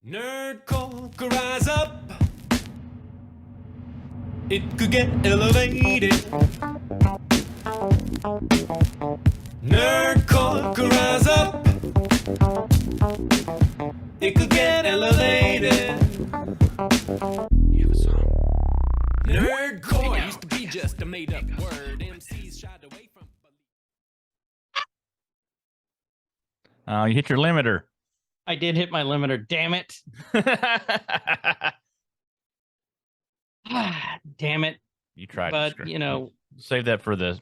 Nerd could rise up. It could get elevated. Nerd could rise up. It could get elevated. You have a song. Nerdcore used to be just a made-up word. MCs shied away from. You hit your limiter. I did hit my limiter. Damn it. Damn it. You tried. But, you know, save that for the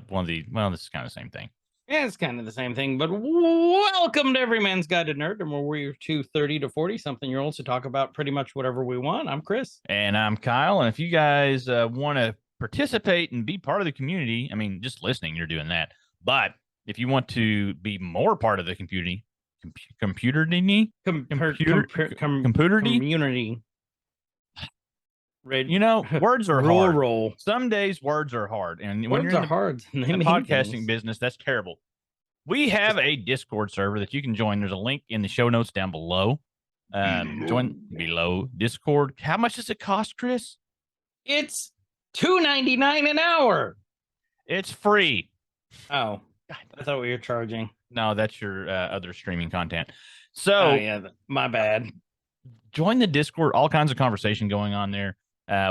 one of the. Well, this is kind of the same thing. yeah, it's kind of the same thing. But welcome to Every Man's Guide to Nerddom, where we're two 30 to 40 something year olds to talk about pretty much whatever we want. I'm Chris. And I'm Kyle. And if you guys want to participate and be part of the community, I mean, just listening, you're doing that. But if you want to be more part of the community, community. You know, words are hard. Roll. Some days words are hard, and when Words you're are hard. in the podcasting business, that's terrible. We have a Discord server that you can join. There's a link in the show notes down below. Join below Discord. How much does it cost, Chris? It's $2.99 an hour. It's free. Oh, I thought we were charging. No, that's your other streaming content. So, yeah, my bad. Join the Discord. All kinds of conversation going on there.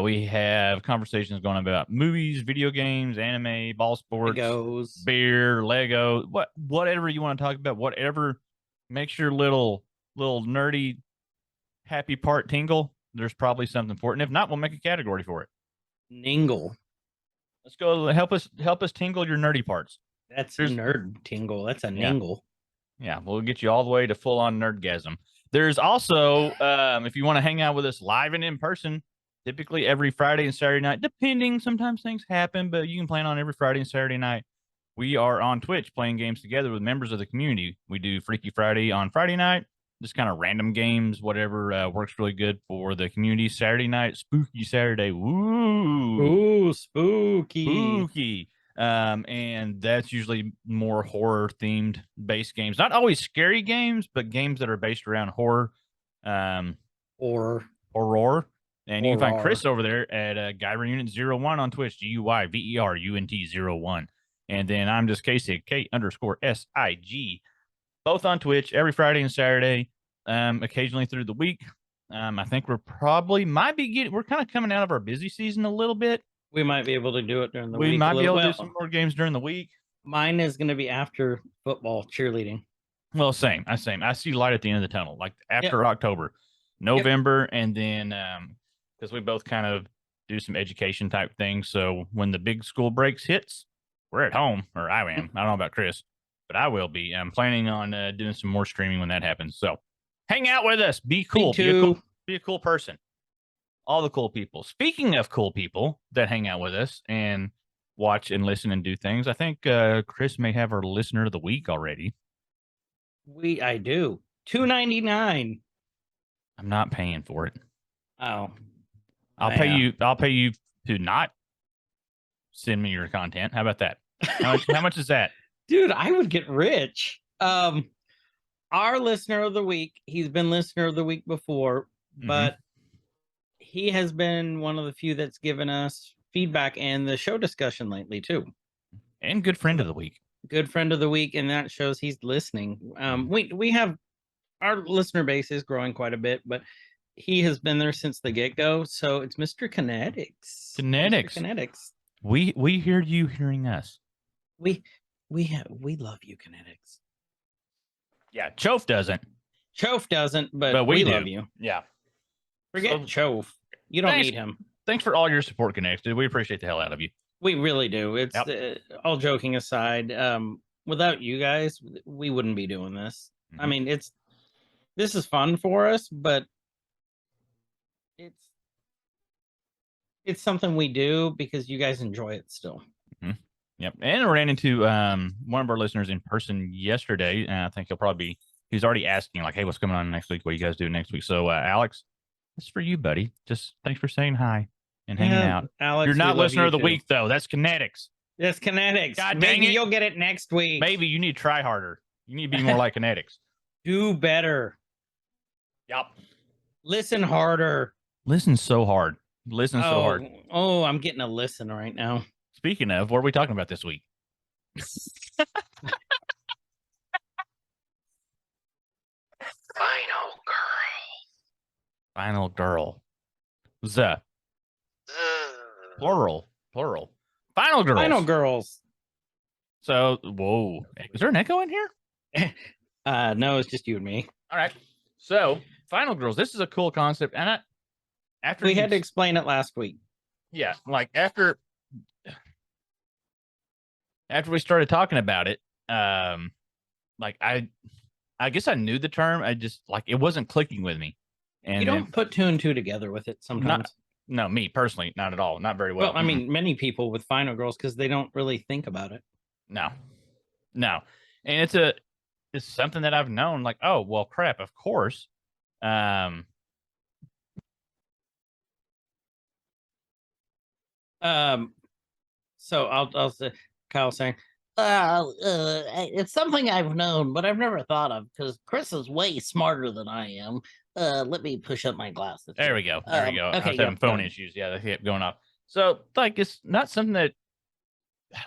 We have conversations going on about movies, video games, anime, ball sports, Legos, beer, Lego, whatever you want to talk about. Whatever makes your little nerdy happy part tingle. There's probably something for it, and if not, we'll make a category for it. Ningle. Let's go. Help us tingle your nerdy parts. That's a nerd tingle. That's a ningle. Yeah, we'll get you all the way to full on nerdgasm. There's also, if you want to hang out with us live and in person, typically every Friday and Saturday night, depending, sometimes things happen, but you can plan on every Friday and Saturday night. We are on Twitch playing games together with members of the community. We do Freaky Friday on Friday night, just kind of random games, whatever works really good for the community. Saturday night, Spooky Saturday. Ooh, spooky. Spooky. And that's usually more horror themed based games, not always scary games, but games that are based around horror, horror. And you can find Chris over there at GuyverUnit01 on Twitch, GuyverUnt01. And then I'm just Kasig, K_SIG, both on Twitch every Friday and Saturday, occasionally through the week. I think we're probably we're kind of coming out of our busy season a little bit. We might be able to do it during the week. We might be able to do some more games during the week. Mine is going to be after football cheerleading. Well, same. I see light at the end of the tunnel, like after October, November, and then because we both kind of do some education type things. So when the big school breaks hits, we're at home, or I am. I don't know about Chris, but I will be. I'm planning on doing some more streaming when that happens. So hang out with us. Be cool. Be a cool person. All the cool people. Speaking of cool people that hang out with us and watch and listen and do things, I think Chris may have our listener of the week already. I do. $2.99. I'm not paying for it. Oh, I'll pay you to not send me your content. How about that? How much is that? Dude, I would get rich. Our listener of the week, he's been listener of the week before, but he has been one of the few that's given us feedback and the show discussion lately too. And good friend of the week. Good friend of the week, and that shows he's listening. We have our listener base is growing quite a bit, but he has been there since the get-go. So it's Mr. Kinetics. Kinetics. We hear you hearing us. We love you, Kinetics. Yeah, Chof doesn't, but we love do. you. Yeah. Forget Chof. You don't need him. Thanks for all your support, Kinetics, dude. We appreciate the hell out of you. We really do. It's all joking aside. Without you guys, we wouldn't be doing this. I mean, this is fun for us, but it's something we do because you guys enjoy it still. Yep. And I ran into one of our listeners in person yesterday. And I think he's already asking, like, hey, what's coming on next week? What you guys do next week? So, Alex, this is for you, buddy. Just thanks for saying hi and hanging out. Alex, you're not listener of the week, though. That's Kinetics. That's Kinetics. God dang Maybe you'll get it next week. Maybe you need to try harder. You need to be more like Kinetics. Do better. Yep. Listen harder. Listen so hard. Listen so hard. Oh, I'm getting a listen right now. Speaking of, what are we talking about this week? Final Final girl. The girl. plural. Final girls. Final girls. So, whoa, is there an echo in here? No, it's just you and me. All right. So, final girls. This is a cool concept, and after We had to explain it last week. yeah, like after we started talking about it, like I guess I knew the term. I just like it wasn't clicking with me. And You don't put two and two together with it sometimes. no, me personally, not at all, not very well. Well, I mean, many people with final girls because they don't really think about it. No, and it's something that I've known. Like, oh well, crap. Of course, So I'll say, Kyle saying, it's something I've known, but I've never thought of because Chris is way smarter than I am. Let me push up my glasses. there we go. There we go. I okay, was yeah, having phone go. issues. Yeah, they kept going off. So, like, it's not something that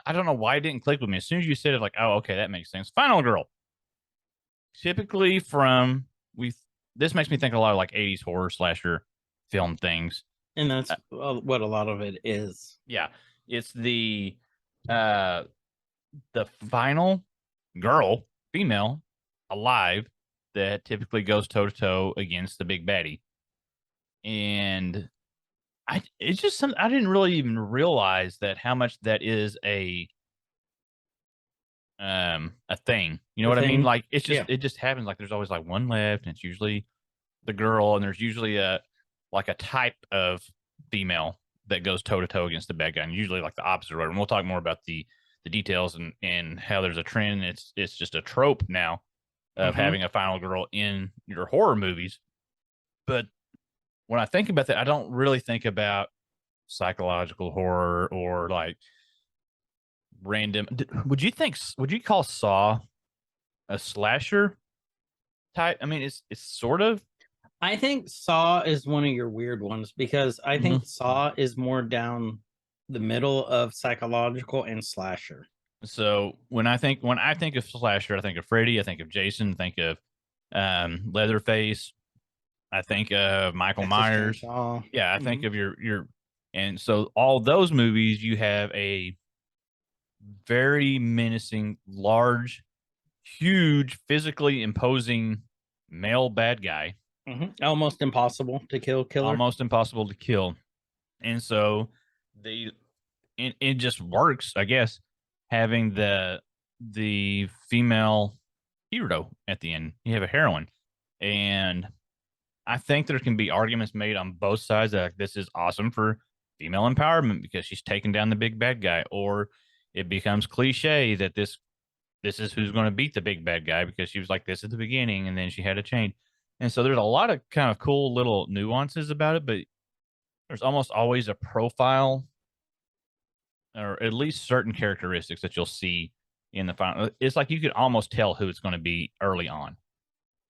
I don't know why it didn't click with me. As soon as you said it, like, oh, okay, that makes sense. Final girl. Typically this makes me think a lot of like 80s horror slasher film things. and that's what a lot of it is. Yeah. It's the final girl, female, alive, that typically goes toe to toe against the big baddie. And it's just something I didn't really even realize that how much that is a thing. You know what I mean? thing? Like it's just Yeah. it just happens. Like there's always like one left, and it's usually the girl, and there's usually a type of female that goes toe to toe against the bad guy, and usually like the opposite order. And we'll talk more about the details and how there's a trend. It's just a trope now of having a final girl in your horror movies. But when I think about that, I don't really think about psychological horror or like random. Would you call Saw a slasher type? I mean, it's sort of. I think Saw is one of your weird ones because I think Saw is more down the middle of psychological and slasher. So when I think of slasher, I think of Freddy, I think of Jason, think of Leatherface, I think of Michael Texas Myers. Chainsaw. Yeah, I think of your and so all those movies you have a very menacing, large, huge, physically imposing male bad guy. Almost impossible to kill killer. Almost impossible to kill. And so it just works, I guess, having the female hero at the end. You have a heroine. And I think there can be arguments made on both sides that like, this is awesome for female empowerment because she's taking down the big bad guy, or it becomes cliche that this is who's going to beat the big bad guy because she was like this at the beginning and then she had to change. And so there's a lot of kind of cool little nuances about it, but there's almost always a profile or at least certain characteristics that you'll see in the final. It's like you could almost tell who it's going to be early on.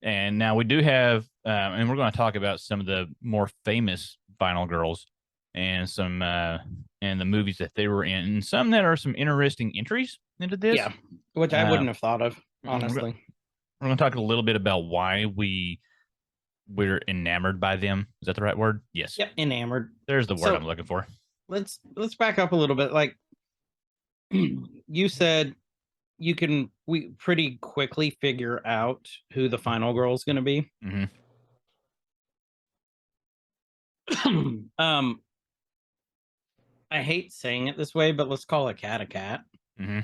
And now we do have, and we're going to talk about some of the more famous final girls and some and the movies that they were in, and some that are some interesting entries into this. Yeah, which I wouldn't have thought of, honestly. We're going to talk a little bit about why we're enamored by them. Is that the right word? Yes. Yep, enamored. There's the word So- I'm looking for. Let's back up a little bit. Like you said, we pretty quickly figure out who the final girl is going to be. Mhm. I hate saying it this way, but let's call a cat a cat. Mm-hmm.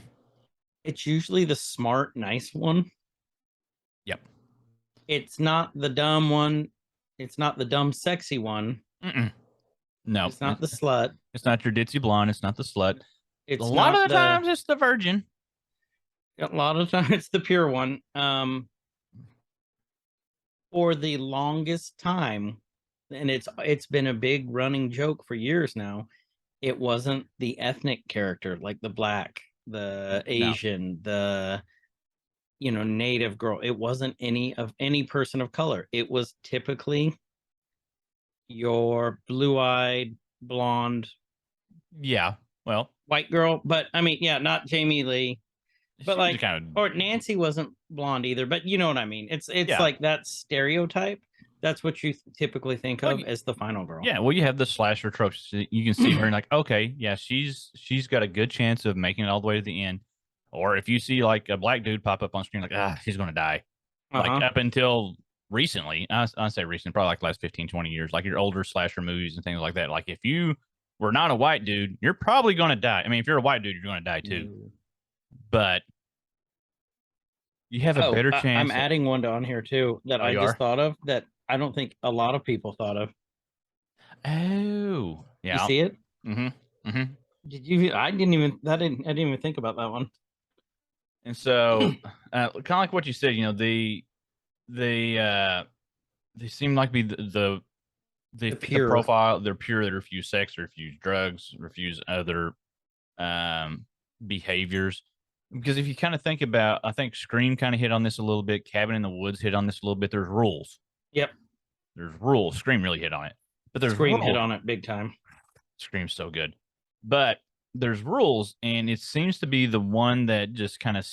It's usually the smart, nice one. Yep. It's not the dumb one. It's not the dumb, sexy one. No, It's not the slut. It's not your ditzy blonde. It's not the slut. It's A lot not of the times it's the virgin. A lot of times it's the pure one. For the longest time, and it's been a big running joke for years now, it wasn't the ethnic character like the black, the Asian, the native girl. It wasn't any person of color. It was typically your blue-eyed, blonde, Yeah. Well, white girl. But I mean, yeah, not Jamie Lee, but she was like, kind of, or Nancy wasn't blonde either. But you know what I mean. It's Yeah. like that stereotype. That's what you typically think Well, of as the final girl. yeah. Well, you have the slasher tropes. You can see her and like, okay, yeah, she's got a good chance of making it all the way to the end. Or if you see like a black dude pop up on screen, like, she's going to die. Like Uh-huh. up until recently, I say recent, probably like the last 15, 20 years, like your older slasher movies and things like that. Like if you were not a white dude, you're probably going to die. I mean, if you're a white dude, you're going to die too. But you have a better chance. I'm adding one on here too that I you just are? thought of that I don't think a lot of people thought of. Oh, You yeah. see it? Mm-hmm. Mm-hmm. Did you? I didn't even think about that one. And so, kind of like what you said, they seem like be the pure. profile. They're pure. They refuse sex, refuse drugs, refuse other behaviors. Because if you kind of think about, I think Scream kind of hit on this a little bit. Cabin in the Woods hit on this a little bit. There's rules. Yep. There's rules. Scream really hit on it, but there's Scream rules. hit on it big time. Scream's so good, but there's rules, and it seems to be the one that just kind of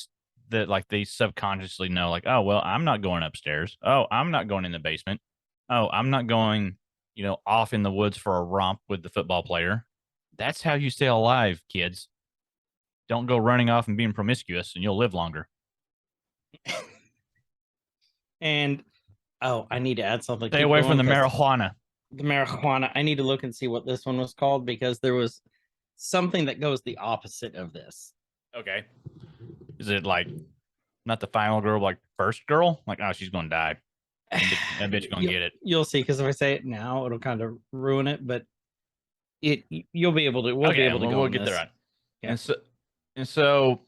that like they subconsciously know, like, oh well, I'm not going upstairs. Oh, I'm not going in the basement. Oh, I'm not going, off in the woods for a romp with the football player. That's how you stay alive, kids. Don't go running off and being promiscuous, and you'll live longer. And I need to add something. Stay Keep away going, from the 'cause marijuana. The marijuana. I need to look and see what this one was called because there was something that goes the opposite of this. Okay. Is it like not the final girl, like first girl? Like, oh, she's gonna die. That bitch gonna get it. You'll see, because if I say it now, it'll kind of ruin it. But you'll be able to. We'll be able to go. We'll on get this. there. On. Yeah. And so,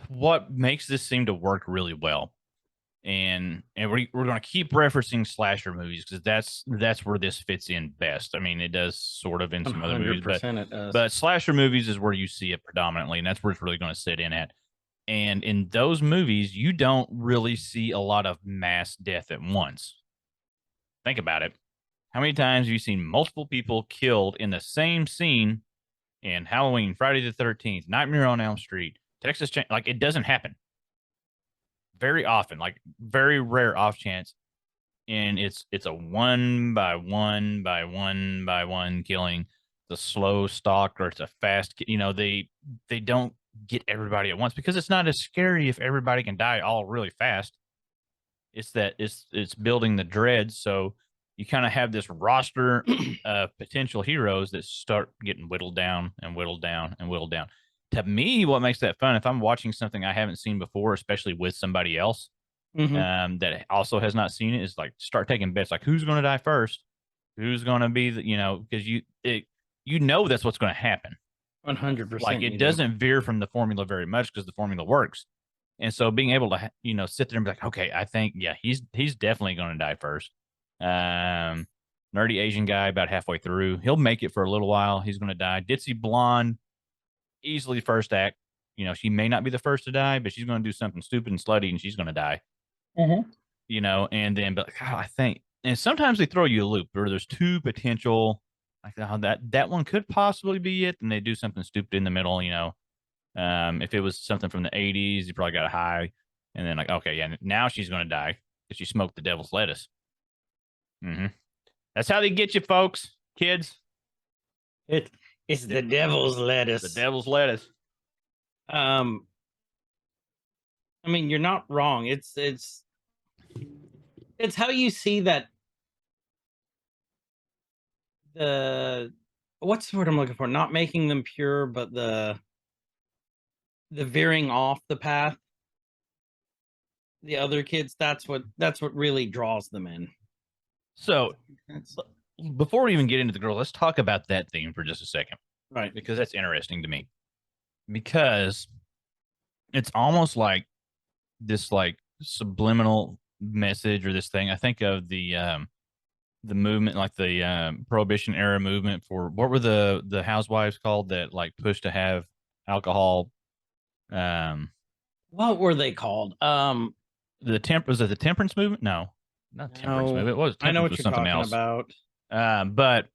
what makes this seem to work really well, and we're going to keep referencing slasher movies because that's where this fits in best. I mean, it does sort of in some other movies, 100% it does. but slasher movies is where you see it predominantly, and that's where it's really going to sit in at. And in those movies, you don't really see a lot of mass death at once. Think about it. How many times have you seen multiple people killed in the same scene in Halloween, Friday the 13th, Nightmare on Elm Street, Texas Chain? Like, it doesn't happen very often, like very rare off chance. And it's a one by one by one by one killing, the slow stalk, or it's a fast, they don't get everybody at once because it's not as scary if everybody can die all really fast. It's that it's building the dread. So you kind of have this roster of potential heroes that start getting whittled down and whittled down and whittled down. To me, what makes that fun, if I'm watching something I haven't seen before, especially with somebody else that also has not seen it, is like start taking bets, like who's going to die first, who's going to be the, because that's what's going to happen. 100%. Like it doesn't veer from the formula very much because the formula works. And so being able to, sit there and be like, okay, I think, yeah, he's definitely going to die first. Nerdy Asian guy about halfway through, he'll make it for a little while. He's going to die. Ditzy blonde, easily first act. She may not be the first to die, but she's going to do something stupid and slutty and she's going to die. And then, but I think, and sometimes they throw you a loop where there's two potential, like that one could possibly be it, and they do something stupid in the middle. If it was something from the 80s, you probably got a high, and then like, okay, yeah, now she's going to die because she smoked the devil's lettuce. That's how they get you, folks, kids. It's the devil's lettuce. The devil's lettuce. I mean, you're not wrong. It's how you see that. What's the word I'm looking for? Not making them pure, but the veering off the path. The other kids, that's what really draws them in. So before we even get into the girl, let's talk about that theme for just a second. Right. Because that's interesting to me. Because it's almost like this like subliminal message or this thing. I think of the movement, like the Prohibition era movement for, what were the housewives called that like pushed to have alcohol? What were they called? Was it the temperance movement? No, not temperance No, movement. It was I know temperance what was you're something talking else. about. But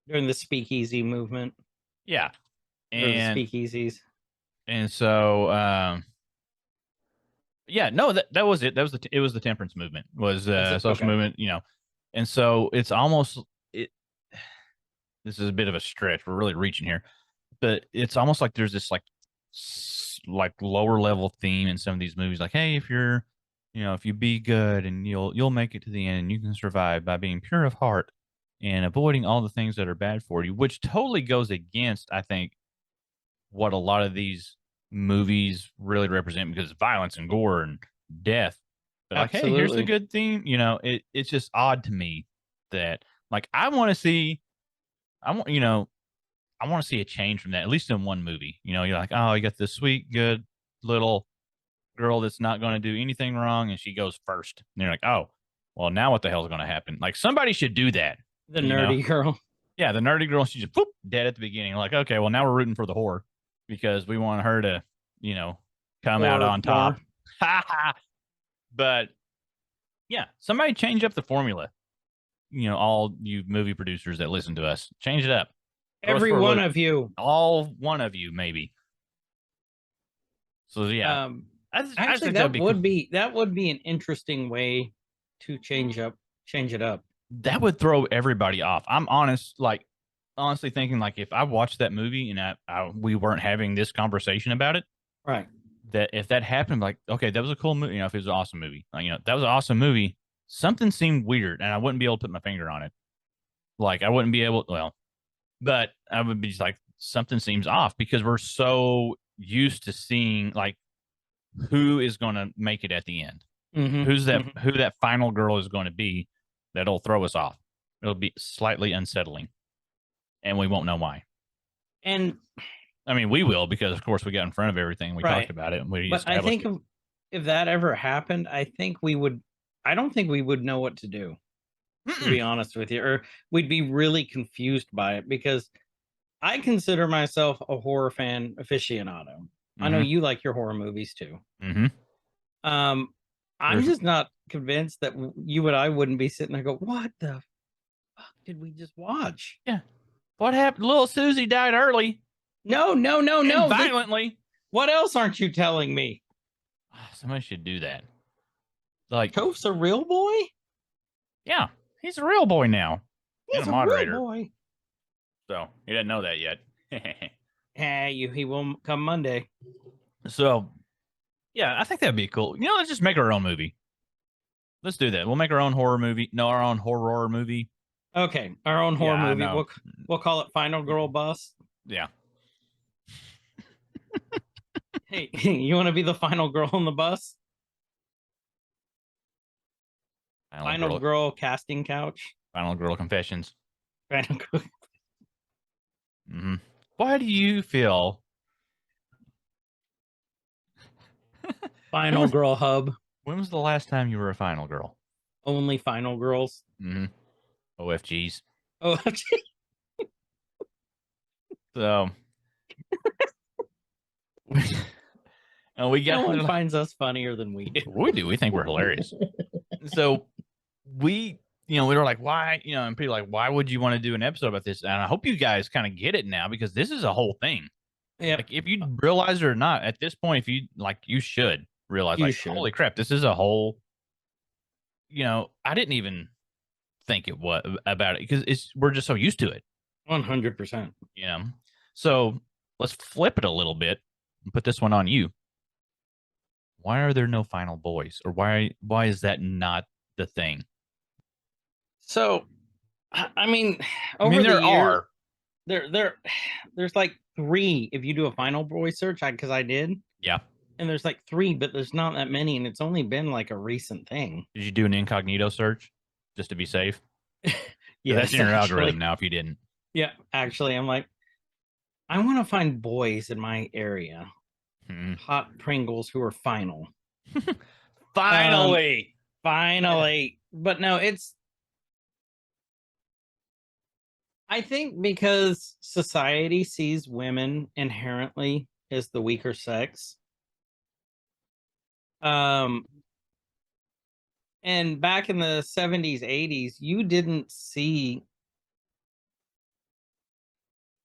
During the speakeasy movement yeah, or the and speakeasies. so yeah, no, that was it. That was it was the temperance movement, was social Okay. movement, and so it's almost it. This is a bit of a stretch. We're really reaching here, but it's almost like there's this like lower level theme in some of these movies. Like, hey, if you're, if you be good and you'll make it to the end, and you can survive by being pure of heart and avoiding all the things that are bad for you, which totally goes against, I think, what a lot of these movies really represent, because violence and gore and death. But like, hey, here's the Absolutely. good theme. It's just odd to me that, like, I want to see, I want, I want to see a change from that, at least in one movie. You're like, oh, you got this sweet, good little girl that's not going to do anything wrong, and she goes first. And you're like, oh, well, now what the hell's going to happen? Like, somebody should do that. The nerdy girl. Yeah, the nerdy girl, she's just boop, dead at the beginning. Like, okay, well, now we're rooting for the whore because we want her to, come out Or on top. more. Ha ha. But yeah, somebody change up the formula. All you movie producers that listen to us, change it up. Every one of you. All one of you, maybe. So yeah, I Actually, think that would cool. be an interesting way to change it up. That would throw everybody off. I'm honestly thinking, like, if I watched that movie and we weren't having this conversation about it, Right. that if that happened, like, okay, that was a cool movie. If it was an awesome movie, like, that was an awesome movie. Something seemed weird, and I wouldn't be able to put my finger on it. Like, I wouldn't be able. Well, but I would be just like, something seems off, because we're so used to seeing, like, who is going to make it at the end. Mm-hmm. Who that final girl is going to be that'll throw us off. It'll be slightly unsettling, and we won't know why. And I mean, we will, because of course we got in front of everything. We talked about it, and but I think if that ever happened, I don't think we would know what to do. To be honest with you, or we'd be really confused by it, because I consider myself a horror fan aficionado. Mm-hmm. I know you like your horror movies too. Mm-hmm. I'm just not convinced that you and I wouldn't be sitting there go, what the fuck did we just watch? Yeah. What happened? Little Susie died early. No. Violently. What else aren't you telling me? Somebody should do that. Like, Toph's a real boy? Yeah. He's a real boy now. He's a moderator. Real boy. So he didn't know that yet. He will come Monday. So yeah, I think that'd be cool. Let's just make our own movie. Let's do that. We'll make our own horror movie. No, our own horror movie. Okay, our own horror movie. No. We'll call it Final Girl Bus. Yeah. Hey, you want to be the final girl on the bus? Final girl casting couch. Final girl confessions. Final girl. Mm-hmm. Why do you feel? Final girl hub. When was the last time you were a final girl? Only final girls. Mm-hmm. OFGs. OFG. So. And we got. No one finds us funnier than we do. We do. We think we're hilarious. So we were like, why? And people like, why would you want to do an episode about this? And I hope you guys kind of get it now, because this is a whole thing. Yeah. Like, if you realize it or not, at this point, if you you should realize, holy crap, this is a whole. I didn't even think about it, because we're just so used to it. 100%. So let's flip it a little bit and put this one on you. Why are there no final boys, or why is that not the thing? So, I mean, there's like 3 if you do a final boy search, because I did. Yeah. And there's like 3, but there's not that many, and it's only been like a recent thing. Did you do an incognito search just to be safe? Yeah, that's in your algorithm now. If you didn't, yeah, actually, I'm like, I want to find boys in my area, hot Pringles who are final. Finally. But no, I think because society sees women inherently as the weaker sex, And back in the 70s, 80s, you didn't see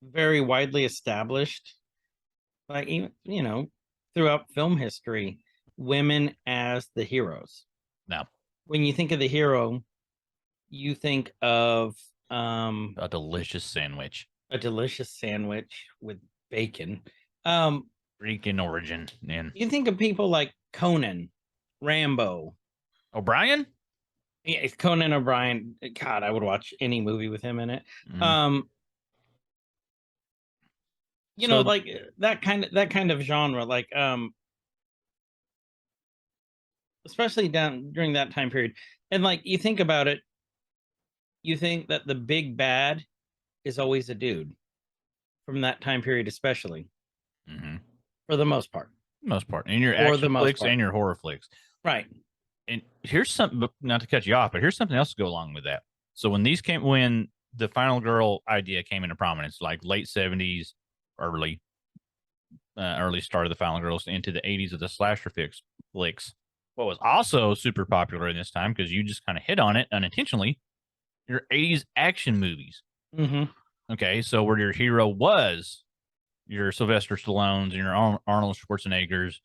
very widely established, like, even, throughout film history, women as the heroes. No, When you think of the hero, you think of a delicious sandwich. a delicious sandwich with bacon. Greek in origin. And You think of people like Conan, Rambo. O'Brien? Yeah, it's Conan O'Brien. God, I would watch any movie with him in it. Mhm. So- Like that kind of genre, like especially down during that time period. And like you think about it, you think that the big bad is always a dude from that time period, especially Mhm. for the most part. Most part. In your For the action most flicks part. and your horror flicks. Right. And here's something, not to cut you off, but here's something else to go along with that. So when the final girl idea came into prominence, like late 70s, early start of the final girls into the 80s of the slasher flicks. What was also super popular in this time, because you just kind of hit on it unintentionally, your 80s action movies. Mm-hmm. Okay, so where your hero was your Sylvester Stallones and your Arnold Schwarzeneggers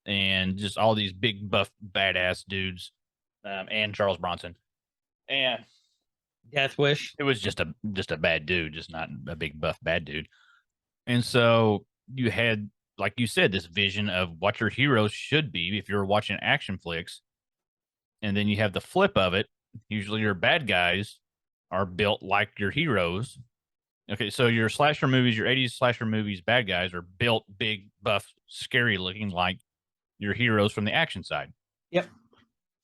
and just all these big buff badass dudes, and Charles Bronson. And Death Wish. it was just a bad dude, just not a big buff bad dude. And so you had, like you said, this vision of what your heroes should be if you're watching action flicks. And then you have the flip of it. Usually your bad guys are built like your heroes. Okay, so your slasher movies, your 80s slasher movies, bad guys are built big, buff, scary looking like your heroes from the action side. Yep.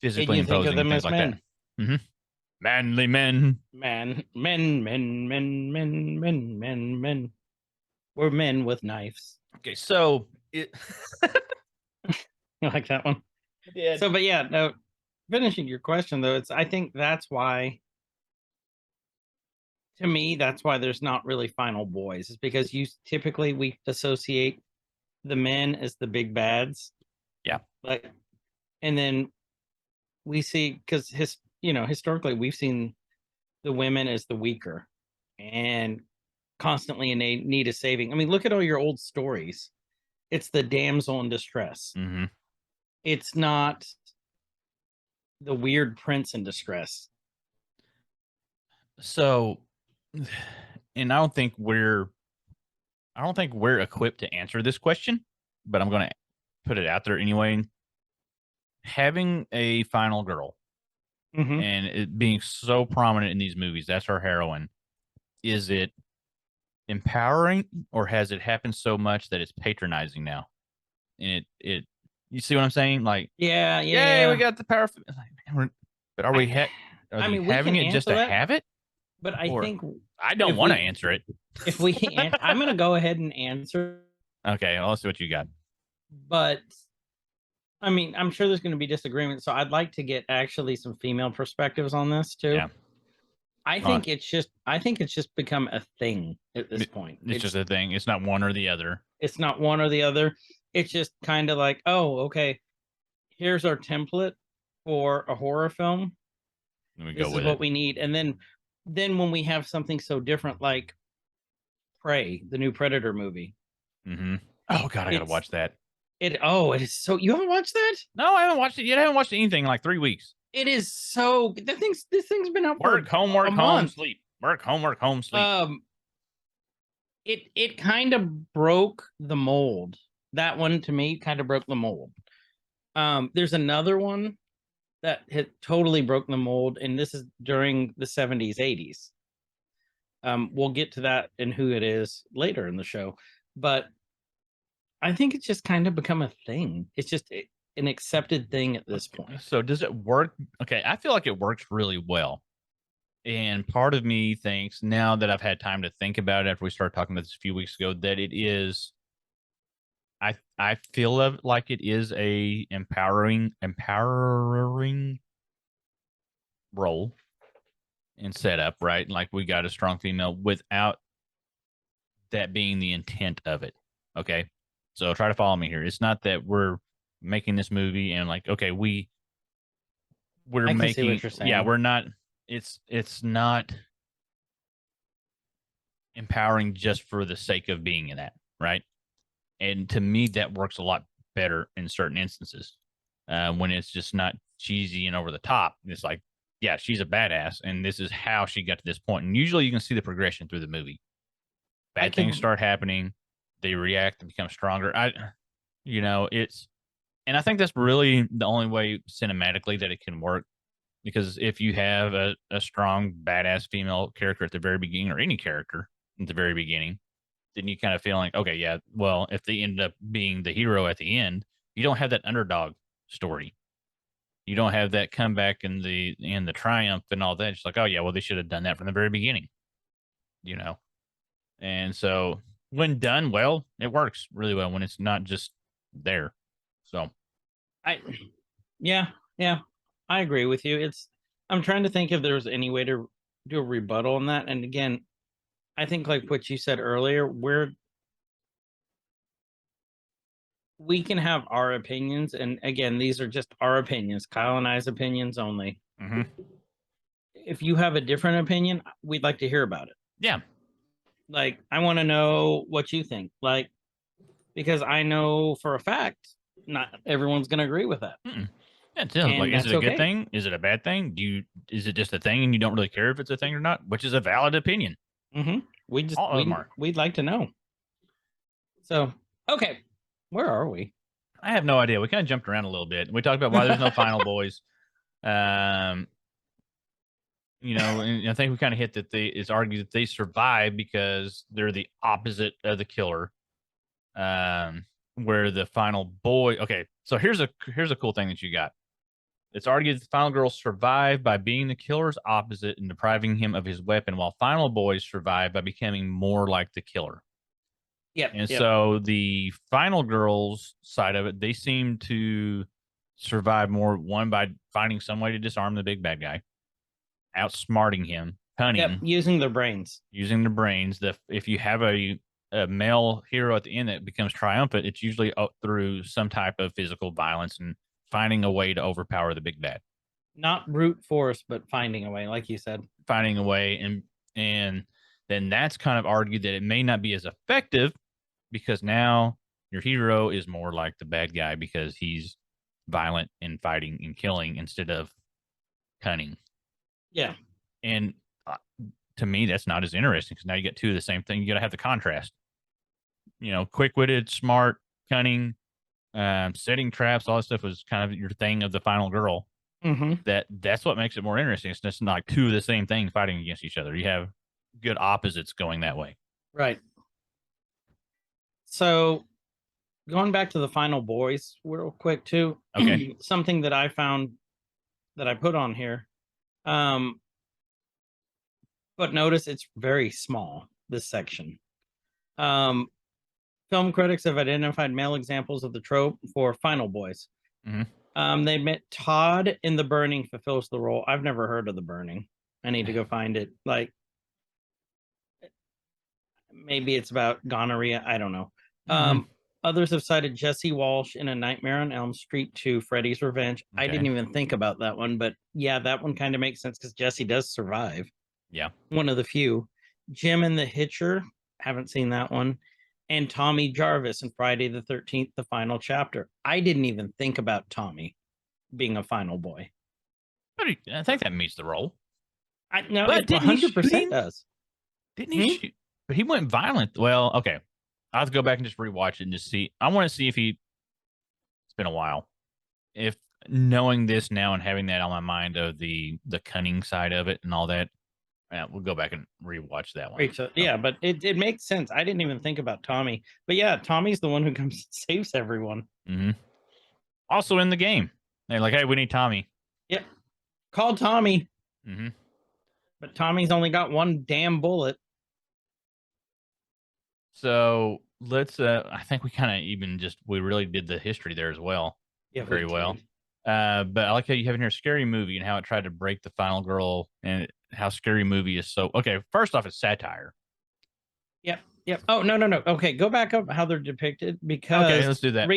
Physically And you think of imposing them and things as like men. that. Mm-hmm. Manly men. Men. We're men with knives. Okay, so it. You like that one? Yeah. So, but yeah, no. Finishing your question though, I think that's why. To me, that's why there's not really final boys. Is because we associate the men as the big bads. Yeah. Like, and then we see, because historically we've seen the women as the weaker and constantly in need of saving. I mean, look at all your old stories. It's the damsel in distress. Mm-hmm. It's not the weird prince in distress. So, and I don't think we're equipped to answer this question, but I'm going to put it out there anyway. Having a final girl Mm-hmm. and it being so prominent in these movies, that's our heroine. Is it empowering, or has it happened so much that it's patronizing now? And it you see what I'm saying? Like, Yeah. yay, we got the power. But are we we having can it just answer to that, have it? but I Or- think I don't if want to we- answer it. if we can't, I'm going to go ahead and answer. Okay, well, let's see what you got. But I mean, I'm sure there's going to be disagreement. So I'd like to get actually some female perspectives on this too. Yeah. I think it's just become a thing at this point. It's just a thing. It's not one or the other. It's not one or the other. It's just kind of like, oh, okay, here's our template for a horror film. We This go is with what it. we need. And then when we have something so different like Prey, the new Predator movie. Mm-hmm. Oh God, I gotta It's- watch that. It is so, you haven't watched that? No, I haven't watched it yet. I haven't watched anything in like 3 weeks. It is so, this thing's been out Work, for homework, a home, month. sleep. Work, home, sleep. It kind of broke the mold. That one to me kind of broke the mold. There's another one that had totally broken the mold, and this is during the 70s, 80s. We'll get to that and who it is later in the show, but I think it's just kind of become a thing. It's just an accepted thing at this point. So does it work? Okay, I feel like it works really well. And part of me thinks, now that I've had time to think about it after we started talking about this a few weeks ago, that it is, I feel like it is a empowering role and setup, right? Like, we got a strong female without that being the intent of it. Okay. So try to follow me here. It's not that we're making this movie and like, okay, we're I can see making, what you're yeah, saying. we're not, it's not empowering just for the sake of being in that, right? And to me, that works a lot better in certain instances when it's just not cheesy and over the top. It's like, yeah, she's a badass, and this is how she got to this point. And usually, you can see the progression through the movie. Bad things start happening, they react and become stronger. It's, and I think that's really the only way cinematically that it can work. Because if you have a strong, badass female character at the very beginning, or any character at the very beginning, then you kind of feel like, okay, yeah, well, if they end up being the hero at the end, you don't have that underdog story. You don't have that comeback and the triumph and all that. It's like, oh yeah, well, they should have done that from the very beginning, you know. And so when done well, it works really well when it's not just there. So Yeah, I agree with you. I'm trying to think if there's any way to do a rebuttal on that. And again, I think like what you said earlier, we can have our opinions, and again, these are just our opinions, Kyle and I's opinions only. If you have a different opinion, we'd like to hear about it. Yeah. Like, I want to know what you think. Like, because I know for a fact not everyone's going to agree with that. That's it. Like, is it a good thing? Is it a bad thing? Is it just a thing and you don't really care if it's a thing or not? Which is a valid opinion. We'd like to know. So, okay, where are we? I have no idea. We kind of jumped around a little bit. We talked about why there's no final boys. And I think we kind of hit that it's argued that they survive because they're the opposite of the killer. Where the final boy. Okay, so here's a cool thing that you got. It's argued that the final girls survive by being the killer's opposite and depriving him of his weapon, while final boys survive by becoming more like the killer. So the final girls side of it, they seem to survive more, one, by finding some way to disarm the big bad guy, outsmarting him, cunning, using their brains. If you have a male hero at the end that becomes triumphant, it's usually through some type of physical violence and finding a way to overpower the big bad. Not brute force, but finding a way, like you said. Finding a way, and then that's kind of argued that it may not be as effective because now your hero is more like the bad guy because he's violent and fighting and killing instead of cunning. Yeah. And to me, that's not as interesting because now you get two of the same thing. You got to have the contrast. Quick-witted, smart, cunning, setting traps, all that stuff was kind of your thing of the final girl. That's what makes it more interesting. It's just not like two of the same things fighting against each other. You have good opposites going that way. Right. So going back to the final boys real quick too. Okay. Something that I found that I put on here. But notice it's very small, this section. Film critics have identified male examples of the trope for final boys. They admit Todd in The Burning fulfills the role. I've never heard of The Burning. I need to go find it. Like, maybe it's about gonorrhea. I don't know. Others have cited Jesse Walsh in A Nightmare on Elm Street 2, Freddy's Revenge. I didn't even think about that one, but yeah, that one kind of makes sense because Jesse does survive. Yeah. One of the few. Jim and the Hitcher, haven't seen that one. And Tommy Jarvis in Friday the 13th, the final chapter. I didn't even think about Tommy being a final boy. But I think that meets the role. No, it 100% does. Didn't he shoot? But he went violent. Well, okay. I'll have to go back and just rewatch it and just see. I want to see if it's been a while. If knowing this now and having that on my mind of the cunning side of it and all that, we'll go back and rewatch that one. Yeah, but it makes sense. I didn't even think about Tommy. But yeah, Tommy's the one who comes and saves everyone. Also in the game. They're like, hey, we need Tommy. Yep. Call Tommy. But Tommy's only got one damn bullet. So let's I think we kind of we really did the history there as well. Yeah, very well. But I like how you have in here Scary Movie and how it tried to break the final girl and how Scary Movie is so okay. First off, it's satire. Yep. Oh, no. Okay, go back up how they're depicted because okay, let's do that.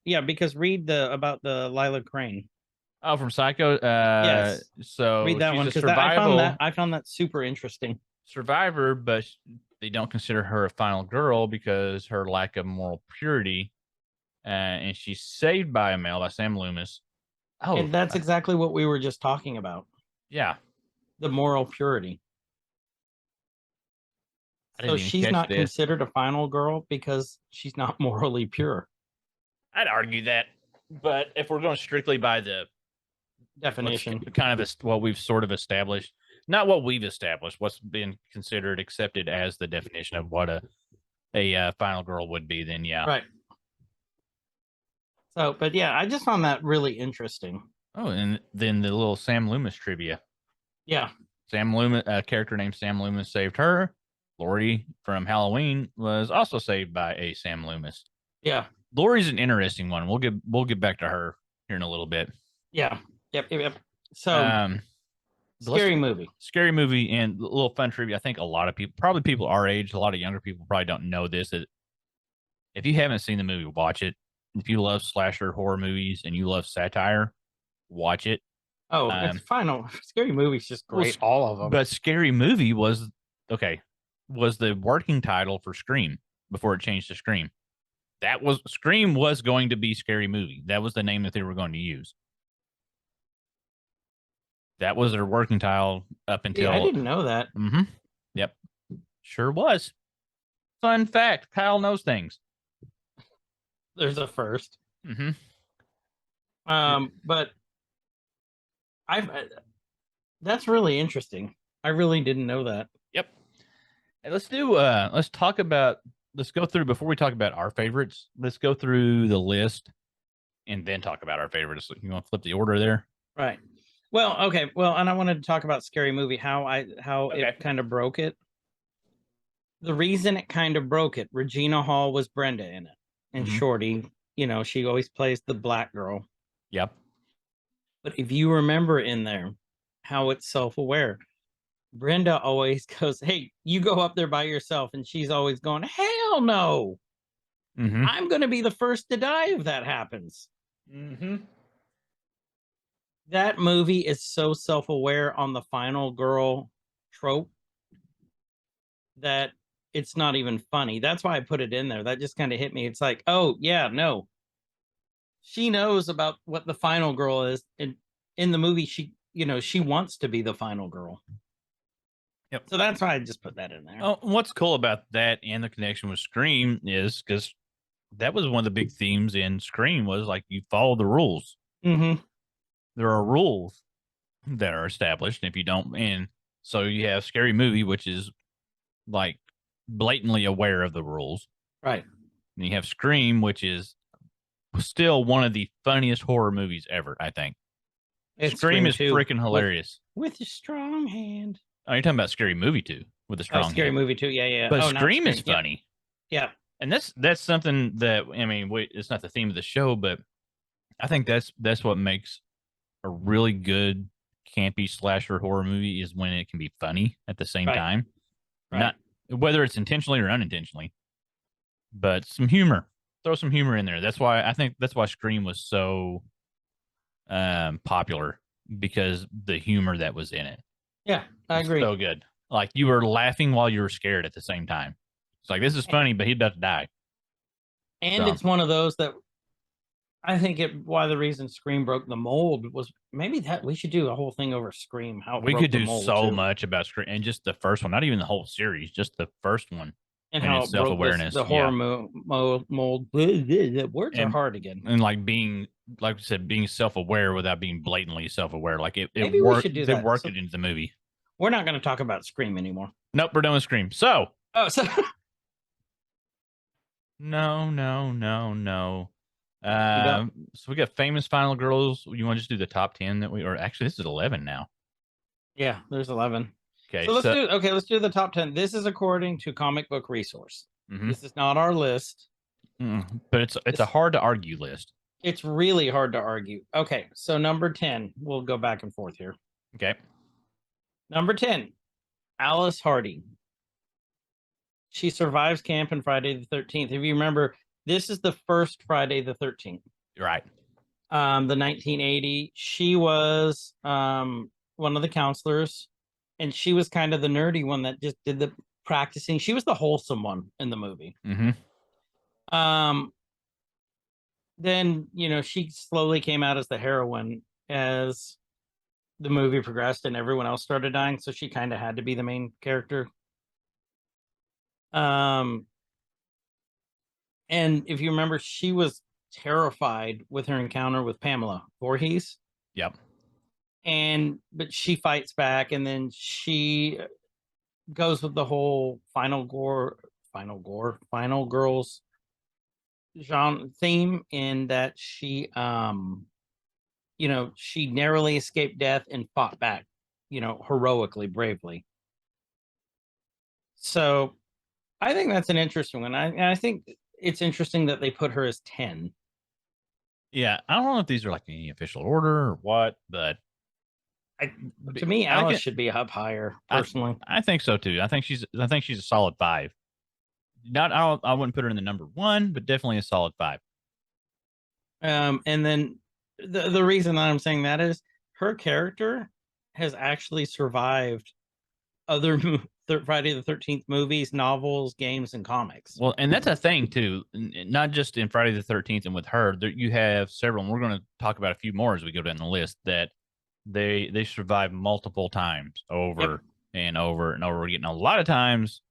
Yeah, because read about the Lila Crane. Oh, from Psycho. Yes. So Read that she's one a because survival I found that super interesting. survivor, but they don't consider her a final girl because her lack of moral purity. And she's saved by a male, by Sam Loomis. Oh, And that's exactly what we were just talking about. yeah. The moral purity. I So didn't even she's catch not this. considered a final girl because she's not morally pure. I'd argue that, but if we're going strictly by the Definition. kind of what we've sort of established, not what we've established, what's been considered accepted as the definition of what a final girl would be, then yeah. Right. So, but yeah, I just found that really interesting. Oh, and then the little Sam Loomis trivia. Yeah. Sam Loomis, a character named Sam Loomis, saved her. Laurie from Halloween was also saved by a Sam Loomis. Yeah. Laurie's an interesting one. We'll get back to her here in a little bit. Yeah. Yep. So, scary movie, and a little fun trivia. I think a lot of people, probably people our age, a lot of younger people probably don't know this. That if you haven't seen the movie, watch it. If you love slasher horror movies and you love satire, watch it. Oh, it's final. Scary Movie's just great. All of them. But Scary Movie was the working title for Scream before it changed to Scream. Scream was going to be Scary Movie. That was the name that they were going to use. That was their working title up until. I didn't know that. Mm-hmm. Yep. Sure was. Fun fact. Kyle knows things. There's a first. Mm-hmm. But that's really interesting. I really didn't know that. Yep. And let's go through, before we talk about our favorites, let's go through the list and then talk about our favorites. You want to flip the order there? Right. Well, okay. Well, and I wanted to talk about Scary Movie, how it kind of broke it. The reason it kind of broke it, Regina Hall was Brenda in it. And Shorty, she always plays the black girl. Yep. But if you remember in there how it's self-aware, Brenda always goes, "Hey, you go up there by yourself," and she's always going, "Hell no. I'm going to be the first to die if that happens." That movie is so self-aware on the final girl trope that it's not even funny. That's why I put it in there. That just kind of hit me. It's like, oh yeah, no. She knows about what the final girl is. And in the movie, she wants to be the final girl. Yep. So that's why I just put that in there. Oh, what's cool about that and the connection with Scream is because that was one of the big themes in Scream was like you follow the rules. There are rules that are established. And if you don't, and so you have Scary Movie, which is like blatantly aware of the rules. Right. And you have Scream, which is still one of the funniest horror movies ever, I think. Scream is freaking hilarious. With a strong hand. Oh, you're talking about Scary Movie 2 with a strong Scary hand. Movie 2, yeah. But Scream is funny. Yeah. And that's something that, I mean, it's not the theme of the show, but I think that's what makes a really good campy slasher horror movie is when it can be funny at the same time. Right. Not whether it's intentionally or unintentionally, but some humor. Throw some humor in there. That's why Scream was so popular, because the humor that was in it. Yeah, I agree. So good. Like you were laughing while you were scared at the same time. It's like, this is funny, but he's about to die. And it's one of those that I think why the reason Scream broke the mold was maybe that we should do a whole thing over Scream. How we could do so much about Scream, and just the first one, not even the whole series, just the first one. And how self-awareness, the horror mold. The words are hard again. And like being, like we said, being self-aware without being blatantly self-aware. Like it maybe worked. We should do they that. worked it into the movie. We're not going to talk about Scream anymore. Nope, we're done with Scream. So. Oh, so. No. So we got famous final girls. You want to just do the top 10 or actually this is 11 now. Yeah, there's 11. Okay. So let's do the top 10. This is according to Comic Book Resource. This is not our list. But it's a hard to argue list. It's really hard to argue. Okay, so number 10, we'll go back and forth here. Okay. Number 10, Alice Hardy. She survives camp in Friday the 13th. If you remember, This is the first Friday the 13th. Right. The 1980. She was one of the counselors, and she was kind of the nerdy one that just did the practicing. She was the wholesome one in the movie. Then she slowly came out as the heroine as the movie progressed and everyone else started dying, so she kind of had to be the main character. And if you remember, she was terrified with her encounter with Pamela Voorhees. Yep. But she fights back, and then she goes with the whole final girls genre theme, in that she she narrowly escaped death and fought back, heroically, bravely. So I think that's an interesting one. I think it's interesting that they put her as 10. Yeah, I don't know if these are like any official order or what, but to me, Alice should be up higher, personally. I think so too. I think she's a solid 5. I wouldn't put her in the number 1, but definitely a solid 5. And then the reason that I'm saying that is her character has actually survived other Friday the 13th movies, novels, games, and comics. Well, and that's a thing too, not just in Friday the 13th and with her. You have several, and we're going to talk about a few more as we go down the list, that they survive multiple times over and over and over again. And a lot of times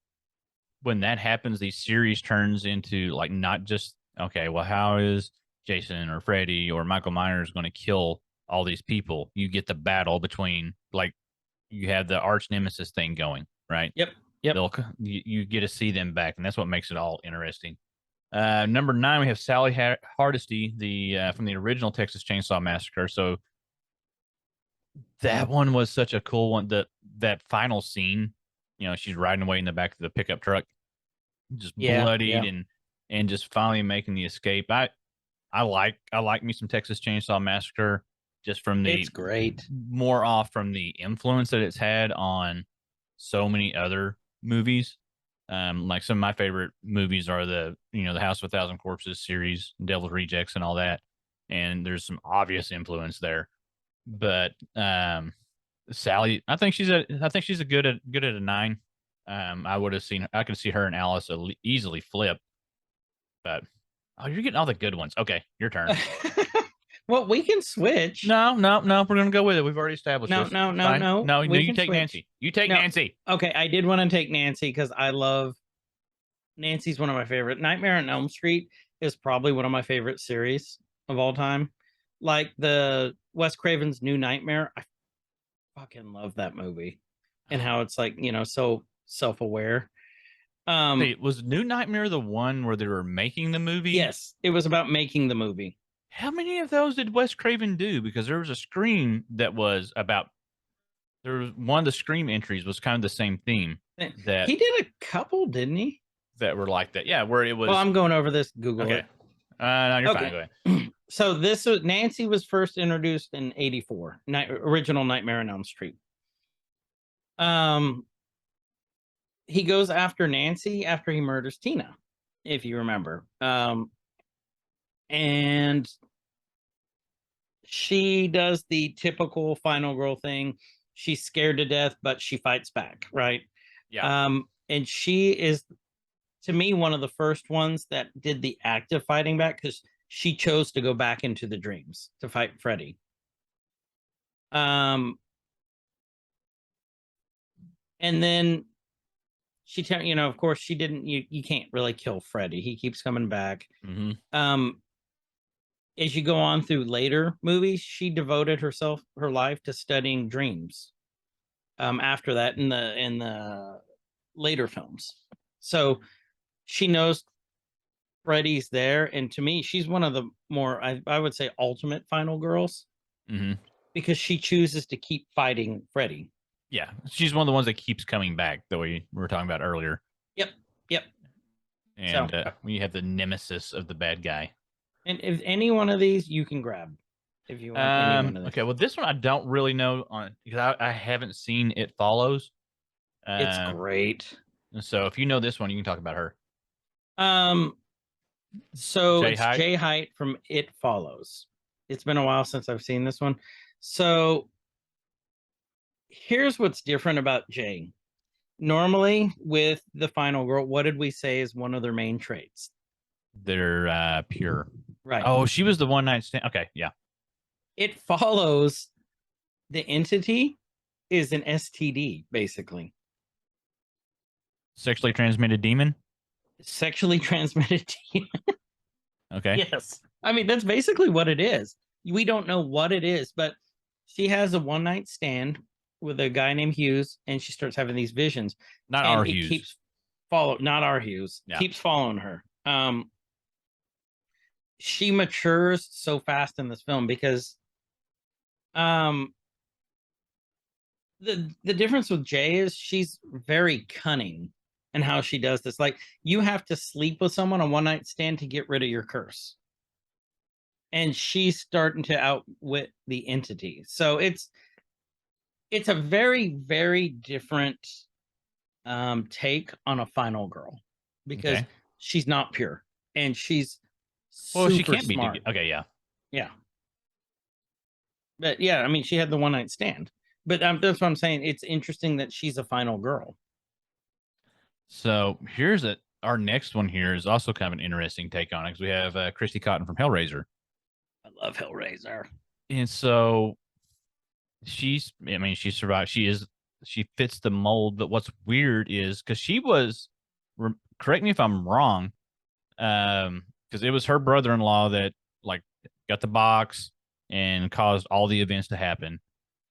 when that happens, these series turns into like not just, okay, well, how is Jason or Freddy or Michael Myers going to kill all these people? You get the battle between, like, you have the arch nemesis thing going, right? Yep. You get to see them back, and that's what makes it all interesting. Number 9, we have Sally Hardesty, from the original Texas Chainsaw Massacre. So that one was such a cool one. That final scene, she's riding away in the back of the pickup truck, just bloodied and just finally making the escape. I like me some Texas Chainsaw Massacre, just from it's great. More off from the influence that it's had on so many other movies. Like some of my favorite movies are the House of a Thousand Corpses series, Devil's Rejects, and all that. And there's some obvious influence there. But Sally, I think she's a good at a 9. I could see her and Alice easily flip. But you're getting all the good ones. Okay, your turn. Well, we can switch. No. We're gonna go with it. We've already established this. No. You take switch. Nancy. You take Nancy. Okay, I did want to take Nancy because I love Nancy's one of my favorite. Nightmare on Elm Street is probably one of my favorite series of all time. Like the Wes Craven's New Nightmare, I fucking love that movie, and how it's like so self-aware. Wait, was New Nightmare the one where they were making the movie? Yes, it was about making the movie. How many of those did Wes Craven do? Because there was a Scream that was about. There was one of the Scream entries was kind of the same theme. That he did a couple, didn't he? That were like that, yeah. Where it was. Well, I'm going over this. Google okay. it. No, you're fine. Go ahead. So Nancy was first introduced in '84. Original Nightmare on Elm Street. He goes after Nancy after he murders Tina, if you remember. And she does the typical final girl thing. She's scared to death, but she fights back, right? Yeah. And she is, to me, one of the first ones that did the active fighting back, because she chose to go back into the dreams to fight Freddy. And then she, of course, she didn't. You can't really kill Freddy. He keeps coming back. Mm-hmm. As you go on through later movies, she devoted her life to studying dreams. After that, in the later films, so she knows Freddy's there, and to me, she's one of the more I would say ultimate final girls, because she chooses to keep fighting Freddy. Yeah, she's one of the ones that keeps coming back that we were talking about earlier. Yep. And we have the nemesis of the bad guy. And if any one of these you can grab, if you want any one of these. Okay, well, this one I don't really know on, because I haven't seen It Follows. It's great. So if you know this one, you can talk about her. So Jay it's Height? Jay Height from It Follows. It's been a while since I've seen this one. So here's what's different about Jay. Normally, with the final girl, what did we say is one of their main traits? They're pure. Right. Oh, she was the one night stand. Okay, yeah. It Follows, the entity is an STD, basically. Sexually transmitted demon. Sexually transmitted. Okay. Yes. I mean, that's basically what it is. We don't know what it is, but she has a one night stand with a guy named Hughes, and she starts having these visions. Not And our it Hughes. keeps not our Hughes. Yeah. Keeps following her. She matures so fast in this film because the difference with Jay is she's very cunning in how she does this. Like, you have to sleep with someone on one night stand to get rid of your curse. And she's starting to outwit the entity. So it's a very, very different take on a final girl, because Okay. she's not pure and she's Well, super she can't smart. be. Okay, yeah. Yeah. But yeah, I mean, she had the one night stand. But that's what I'm saying. It's interesting that she's a final girl. So here's our next one here is also kind of an interesting take on it because we have Christy Cotton from Hellraiser. I love Hellraiser. And so she survived. She fits the mold. But what's weird is because she was, correct me if I'm wrong, because it was her brother-in-law that like got the box and caused all the events to happen.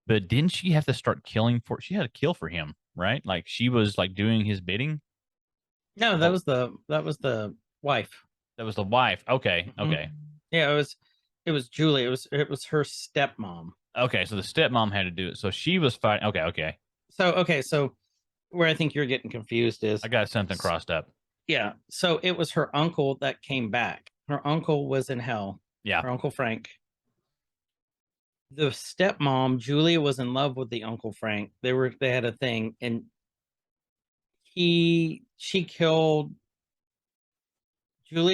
But didn't she have to start killing she had to kill for him, right? Like she was like doing his bidding. No, that was the wife. That was the wife. Okay. Mhm. Okay. Yeah, it was Julie. It was her stepmom. Okay. So the stepmom had to do it. So she was fighting. Okay. Okay. So where I think you're getting confused is I got something crossed up. yeah. So it was her uncle that came back. Her uncle was in hell. Yeah. Her Uncle Frank. The stepmom, Julia, was in love with the Uncle Frank. They had a thing, and Julia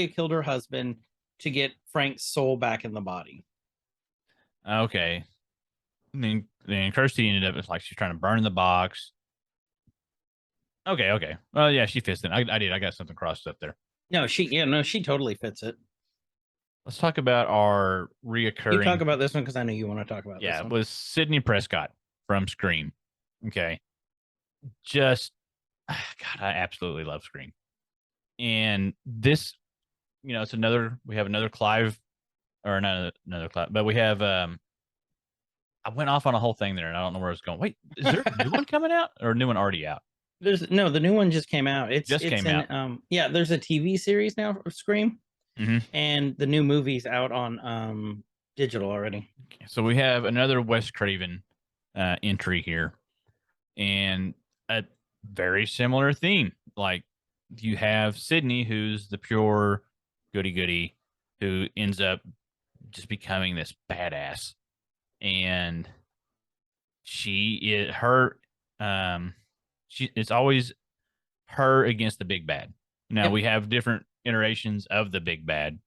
killed her husband to get Frank's soul back in the body. Okay. And then Kirsty ended up, it's like she's trying to burn the box. Okay. Okay. Well, yeah, she fits it. I did. I got something crossed up there. No, she totally fits it. Let's talk about our You reoccurring. talk about this one because I know you want to talk about Yeah, this it one. was Sydney Prescott from Scream. Okay. Just, God, I absolutely love Scream. And this, it's we have another Clive, or not another Clive, but we have, I went off on a whole thing there and I don't know where I was going. Wait, is there a new one coming out or a new one already out? The new one just came out. It's came out. Yeah, there's a TV series now of Scream, Mhm. and the new movie's out on digital already. Okay, so we have another Wes Craven entry here, and a very similar theme. Like you have Sydney, who's the pure goody, who ends up just becoming this badass, and it's always her against the big bad. Now Yep. we have different iterations of the big bad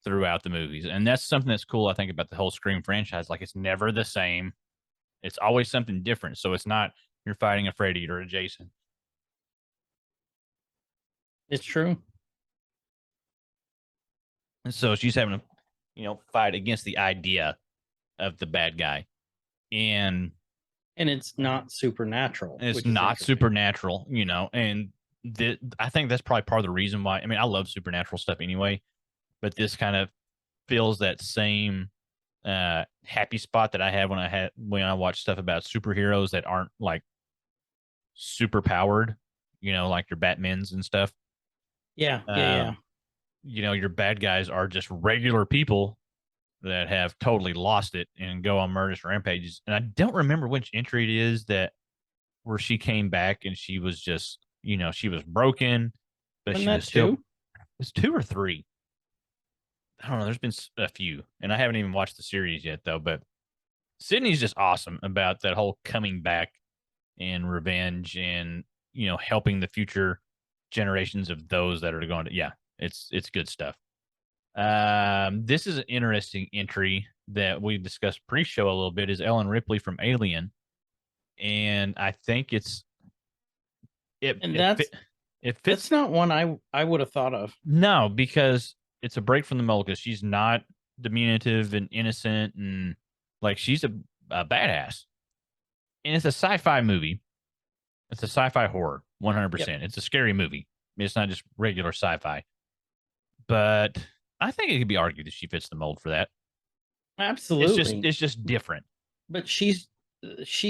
throughout the movies, and that's something that's cool, I think, about the whole Scream franchise. Like, it's never the same. It's always something different. So it's not you're fighting a Freddy or a Jason. It's true. And so she's having to, fight against the idea of the bad guy, and it's not supernatural. it's which is not interesting. supernatural, and I think that's probably part of the reason why. I mean, I love supernatural stuff anyway, but this kind of feels that same happy spot that I have when I watch stuff about superheroes that aren't like super powered, like your Batmans and stuff. Yeah, yeah. Your bad guys are just regular people that have totally lost it and go on murderous rampages. And I don't remember which entry it is where she came back and she was just, she was broken, but Wasn't she that was still. two? It's 2 or 3. I don't know. There's been a few, and I haven't even watched the series yet, though. But Sydney's just awesome about that whole coming back and revenge, and helping the future generations of those that are going to. Yeah, It's good stuff. This is an interesting entry that we discussed pre-show a little bit. Is Ellen Ripley from Alien, and I think it And fits. that's not one I would have thought of. No, because it's a break from the mold. Because she's not diminutive and innocent, and like she's a badass. And it's a sci-fi movie. It's a sci-fi horror, 100%. It's a scary movie. It's not just regular sci-fi. But I think it could be argued that she fits the mold for that. Absolutely. It's just different. But she's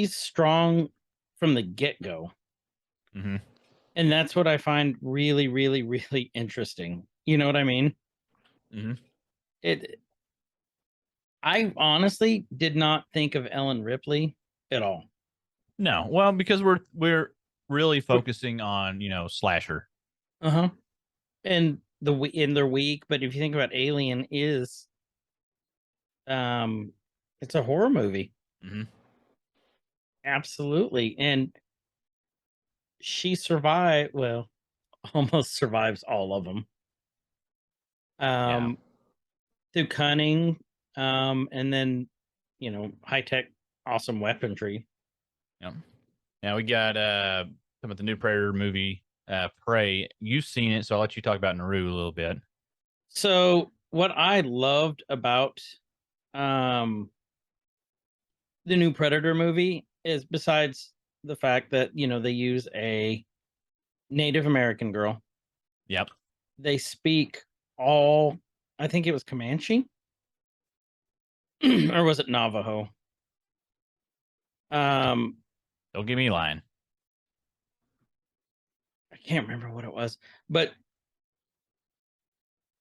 strong from the get-go. Mm-hmm. And that's what I find really, really, really interesting. You know what I mean? Mm-hmm. I honestly did not think of Ellen Ripley at all. No, well, because we're really focusing on, slasher. Uh-huh. And in their week, but if you think about Alien is it's a horror movie. Mm-hmm. Absolutely. And she survived, well, almost survives all of them. Through cunning, and then, high-tech awesome weaponry. Yeah. Now we got some of the new Predator movie, Prey. You've seen it, so I'll let you talk about Naru a little bit. So what I loved about the new Predator movie is, besides the fact that they use a Native American girl. Yep. They speak all, I think it was Comanche, or was it Navajo? Don't give me a line. I can't remember what it was, but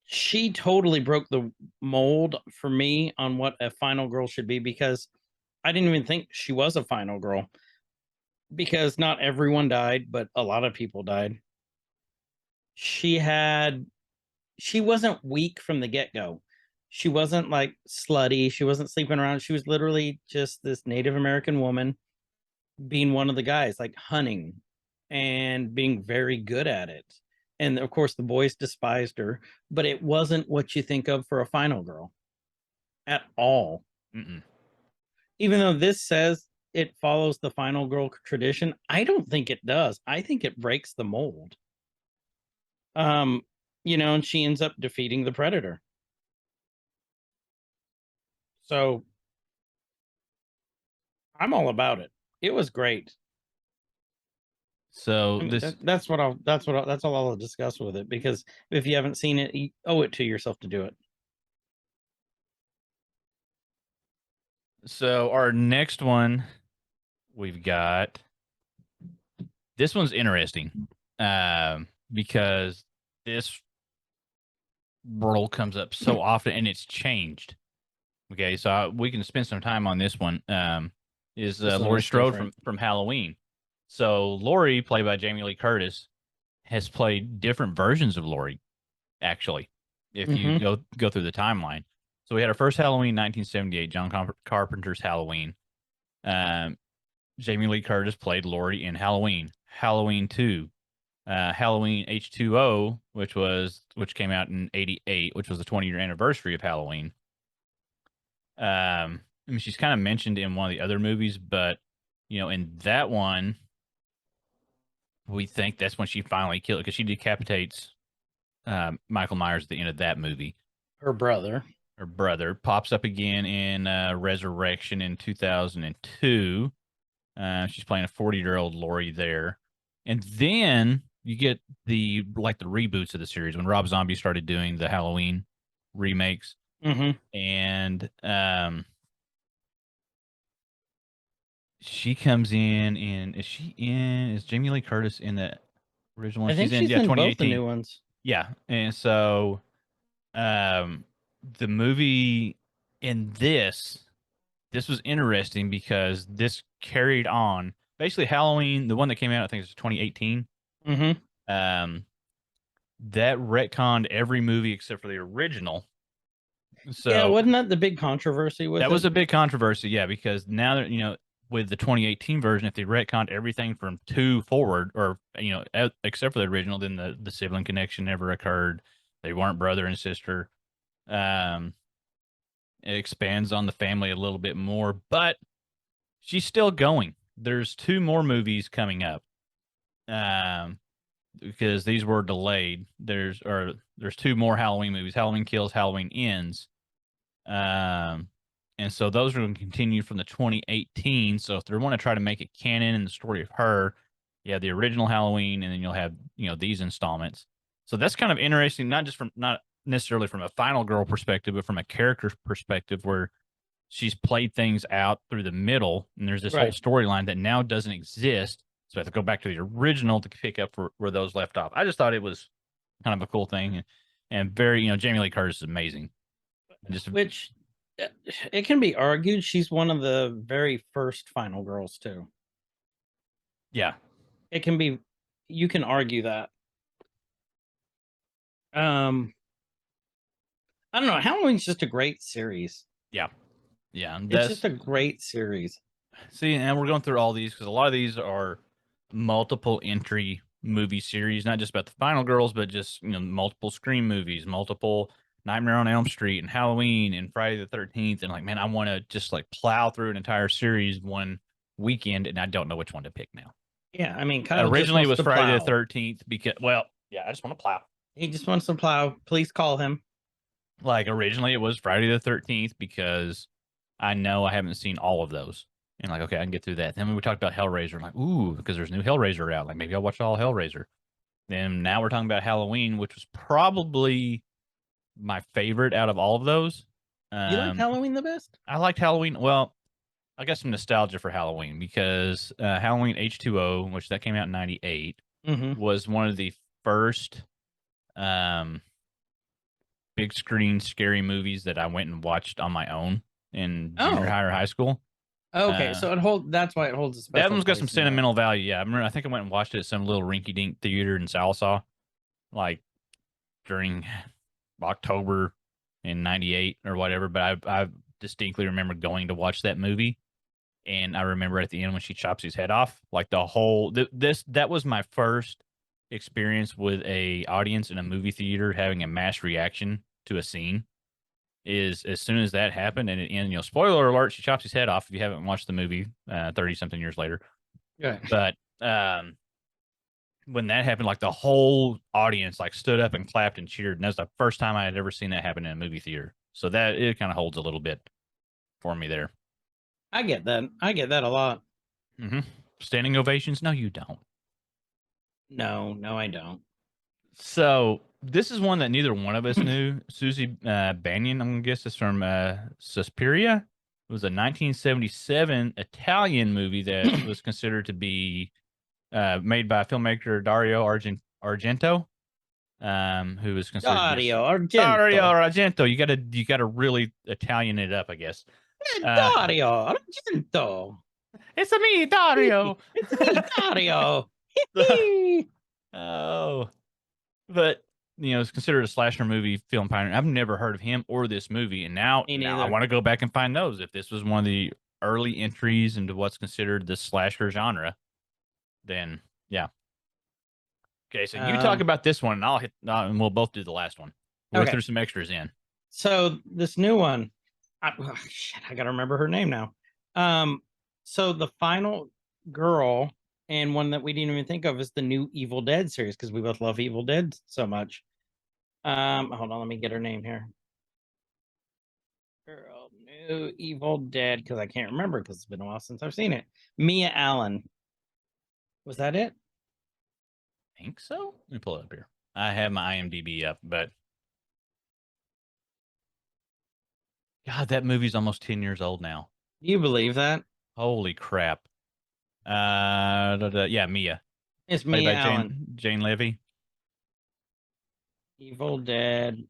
she totally broke the mold for me on what a final girl should be, because I didn't even think she was a final girl, because not everyone died, but a lot of people died. She wasn't weak from the get-go. She wasn't like slutty. She wasn't sleeping around. She was literally just this Native American woman being one of the guys, like hunting and being very good at it. And of course, the boys despised her, but it wasn't what you think of for a final girl at all. Mm-mm. Even though this says it follows the final girl tradition, I don't think it does. I think it breaks the mold. And she ends up defeating the Predator. So I'm all about it. It was great. So I mean, that's all I'll discuss with it, because if you haven't seen it, you owe it to yourself to do it. So our next one, we've got, this one's interesting, because this role comes up so often and it's changed. Okay, so we can spend some time on this one. Is Laurie Strode from Halloween. So Laurie, played by Jamie Lee Curtis, has played different versions of Laurie, actually, if you go through the timeline. So we had our first Halloween, 1978, John Carpenter's Halloween. Jamie Lee Curtis played Laurie in Halloween. Halloween 2. Halloween H2O, which came out in 88, which was the 20-year anniversary of Halloween. I mean, she's kind of mentioned in one of the other movies, but in that one, we think that's when she finally killed, because she decapitates Michael Myers at the end of that movie. Her brother pops up again in Resurrection in 2002. She's playing a 40-year-old Laurie there, and then you get the reboots of the series when Rob Zombie started doing the Halloween remakes. And she comes in, and is Jamie Lee Curtis in the original one? I think she's in both the new ones. Yeah, and so the movie in this was interesting because this carried on basically Halloween, the one that came out, I think it was 2018. That retconned every movie except for the original. So yeah, wasn't that the big controversy with that? It Was a big controversy, yeah, because now that with the 2018 version, if they retconned everything from 2 forward, or except for the original, then the sibling connection never occurred. They weren't brother and sister. Um, it expands on the family a little bit more, but she's still going. There's 2 more movies coming up. Because these were delayed. There's 2 more Halloween movies: Halloween Kills, Halloween Ends. And so those are going to continue from the 2018. So if they want to try to make it canon in the story of her, you have the original Halloween, and then you'll have these installments. So that's kind of interesting, not necessarily from a final girl perspective, but from a character perspective, where she's played things out through the middle, and there's this whole storyline that now doesn't exist. So I have to go back to the original to pick up where those left off. I just thought it was kind of a cool thing, and very, Jamie Lee Curtis is amazing. Which it can be argued she's one of the very first final girls too. Yeah, it can be. You can argue that. I don't know. Halloween's just a great series. Yeah. It's just a great series. See, and we're going through all these because a lot of these are multiple entry movie series, not just about the final girls, but just multiple Scream movies, multiple Nightmare on Elm Street and Halloween and Friday the 13th. And like, man, I want to just like plow through an entire series one weekend, and I don't know which one to pick now. Yeah, I mean, Kyle originally it was Friday the 13th because, I just want to plow. He just wants to plow. Please call him. Like originally it was Friday the 13th because I know I haven't seen all of those. And like, okay, I can get through that. Then we talked about Hellraiser. I'm like, ooh, because there's new Hellraiser out. Like maybe I'll watch all Hellraiser. Then now we're talking about Halloween, which was probably my favorite out of all of those. You like Halloween the best? I liked Halloween. Well, I got some nostalgia for Halloween because Halloween H2O, which that came out in 98, was one of the first big screen scary movies that I went and watched on my own in junior high or high school. Okay, so that's why it holds a special. That one's got some sentimental value. Yeah, I think I went and watched it at some little rinky-dink theater in Salsaw, like during October in 98 or whatever. But I distinctly remember going to watch that movie, and I remember at the end when she chops his head off, like the whole that was my first experience with a audience in a movie theater having a mass reaction to a scene. Is as soon as that happened and it ended, spoiler alert, she chops his head off if you haven't watched the movie 30 something years later. Yeah. But when that happened, like the whole audience like stood up and clapped and cheered. And that's the first time I had ever seen that happen in a movie theater. So that it kind of holds a little bit for me there. I get that. I get that a lot. Standing ovations? No, you don't. No, I don't. So this is one that neither one of us knew. Susie Banyan, I'm going to guess, is from Suspiria. It was a 1977 Italian movie that was considered to be made by filmmaker Dario Argento, who was considered Dario Argento. You gotta really Italian it up, I guess. Dario Argento. It's a me, Dario. It's me, Dario. Oh, but it's considered a slasher movie film pioneer. I've never heard of him or this movie, and now I want to go back and find those. If this was one of the early entries into what's considered the slasher genre, then yeah. Okay, so you talk about this one, and I'll hit, and we'll both do the last one. We'll throw some extras in. So this new one, I gotta remember her name now. So the final girl, and one that we didn't even think of, is the new Evil Dead series, because we both love Evil Dead so much. Hold on, let me get her name here. Girl, new Evil Dead, because I can't remember because it's been a while since I've seen it. Mia Allen. Was that it? I think so. Let me pull it up here. I have my IMDb up, but God, that movie's almost 10 years old now. Do you believe that? Holy crap. Yeah, Mia. It's Mia Allen. Jane Levy. Evil Dead.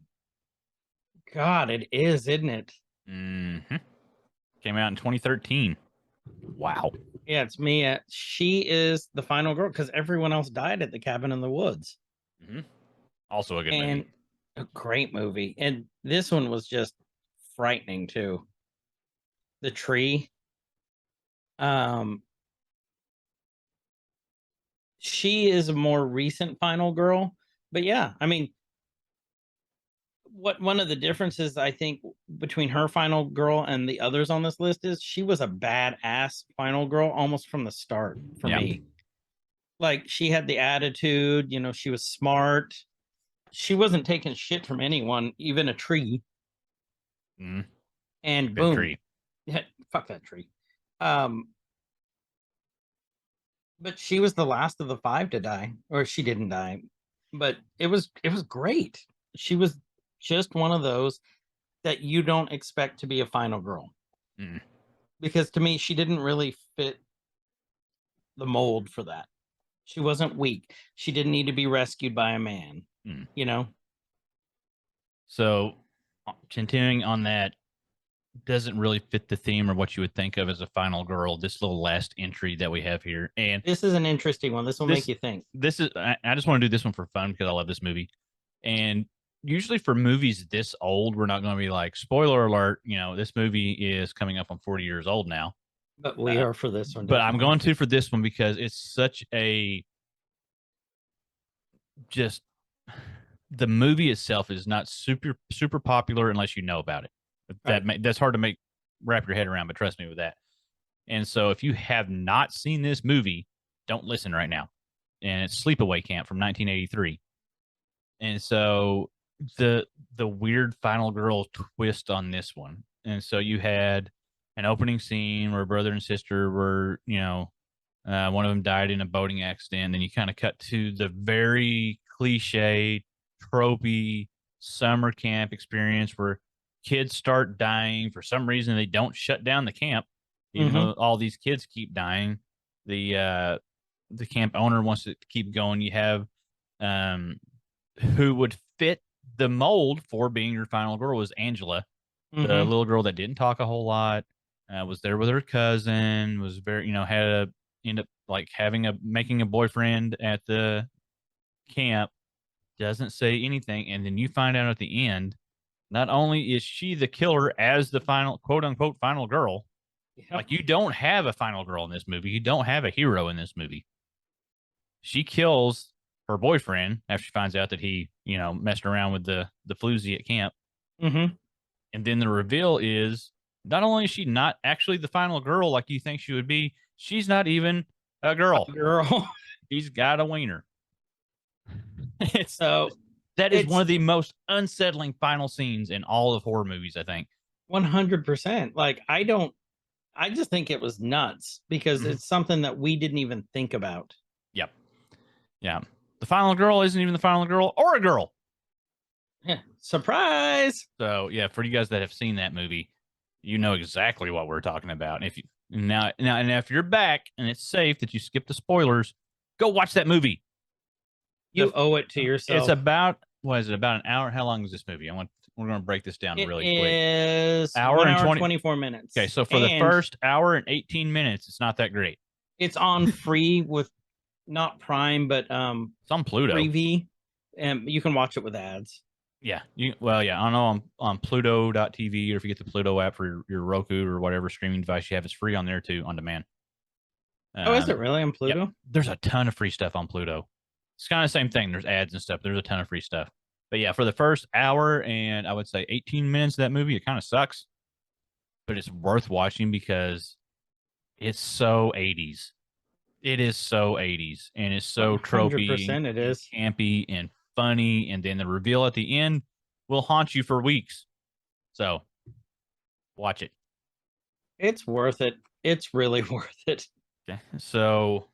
God, it is, isn't it? Came out in 2013. Wow. Yeah, it's Mia. She is the final girl because everyone else died at the cabin in the woods. Also a good movie. A great movie. And this one was just frightening too. The tree. She is a more recent final girl. But yeah, I mean, what one of the differences I think between her final girl and the others on this list is she was a badass final girl almost from the start for Yeah. me. Like she had the attitude, she was smart. She wasn't taking shit from anyone, even a tree. Mm, And good boom. tree. Yeah, fuck that tree. But she was the last of the 5 to die, or she didn't die. But it was great. She was just one of those that you don't expect to be a final girl. Mm. Because to me, she didn't really fit the mold for that. She wasn't weak. She didn't need to be rescued by a man. Mm. So, continuing on that, doesn't really fit the theme or what you would think of as a final girl. This little last entry that we have here, and this is an interesting one. This will make you think. This is. I just want to do this one for fun because I love this movie, and usually for movies this old, we're not going to be like, spoiler alert. This movie is coming up on 40 years old now. But we are for this one. But I'm going to for this one because it's such a just. The movie itself is not super popular unless you know about it. That's hard to wrap your head around, but trust me with that. And so if you have not seen this movie, don't listen right now. And it's Sleepaway Camp from 1983. And so the weird final girl twist on this one. And so you had an opening scene where brother and sister were, one of them died in a boating accident. Then you kind of cut to the very cliche, tropey summer camp experience where kids start dying for some reason. They don't shut down the camp, even though all these kids keep dying. The camp owner wants to keep going. You have who would fit the mold for being your final girl was Angela, the little girl that didn't talk a whole lot, was there with her cousin, was very, end up like making a boyfriend at the camp, doesn't say anything. And then you find out at the end, not only is she the killer as the final quote unquote final girl, like you don't have a final girl in this movie. You don't have a hero in this movie. She kills her boyfriend after she finds out that he, messed around with the floozy at camp. And then the reveal is not only is she not actually the final girl like you think she would be, she's not even a girl. She's got a wiener. That is one of the most unsettling final scenes in all of horror movies, I think. 100%. Like, I just think it was nuts because it's something that we didn't even think about. Yep. Yeah. The final girl isn't even the final girl or a girl. Yeah. Surprise. So, yeah, for you guys that have seen that movie, you know exactly what we're talking about. And if you now if you're back and it's safe that you skip the spoilers, go watch that movie. You owe it to yourself. It's about, what is it, about an hour? How long is this movie? We're going to break this down really quick. It is hour and 24 minutes. Okay, so for the first hour and 18 minutes, it's not that great. It's on free with not Prime, but it's on Pluto. Freevee, and you can watch it with ads. Yeah. I don't know, on Pluto.tv, or if you get the Pluto app for your Roku or whatever streaming device you have, it's free on there too, on demand. Is it really on Pluto? Yep. There's a ton of free stuff on Pluto. It's kind of the same thing. There's ads and stuff. There's a ton of free stuff. But yeah, for the first hour and I would say 18 minutes of that movie, it kind of sucks. But it's worth watching because it's so 80s. It is so 80s. And it's so tropey. 100% it is. Campy and funny. And then the reveal at the end will haunt you for weeks. So watch it. It's worth it. It's really worth it. Okay. So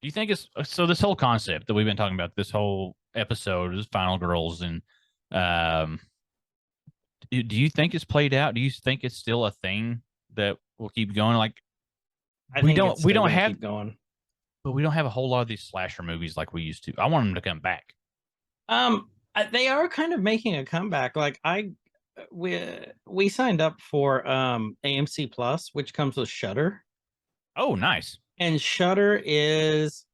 do you think so this whole concept that we've been talking about, this whole episode is Final Girls, and do you think it's played out? Do you think it's still a thing that will keep going? Like, we don't have keep going, but we don't have a whole lot of these slasher movies like we used to. I want them to come back. They are kind of making a comeback. Like we signed up for AMC Plus, which comes with Shudder. Oh, nice. And Shudder is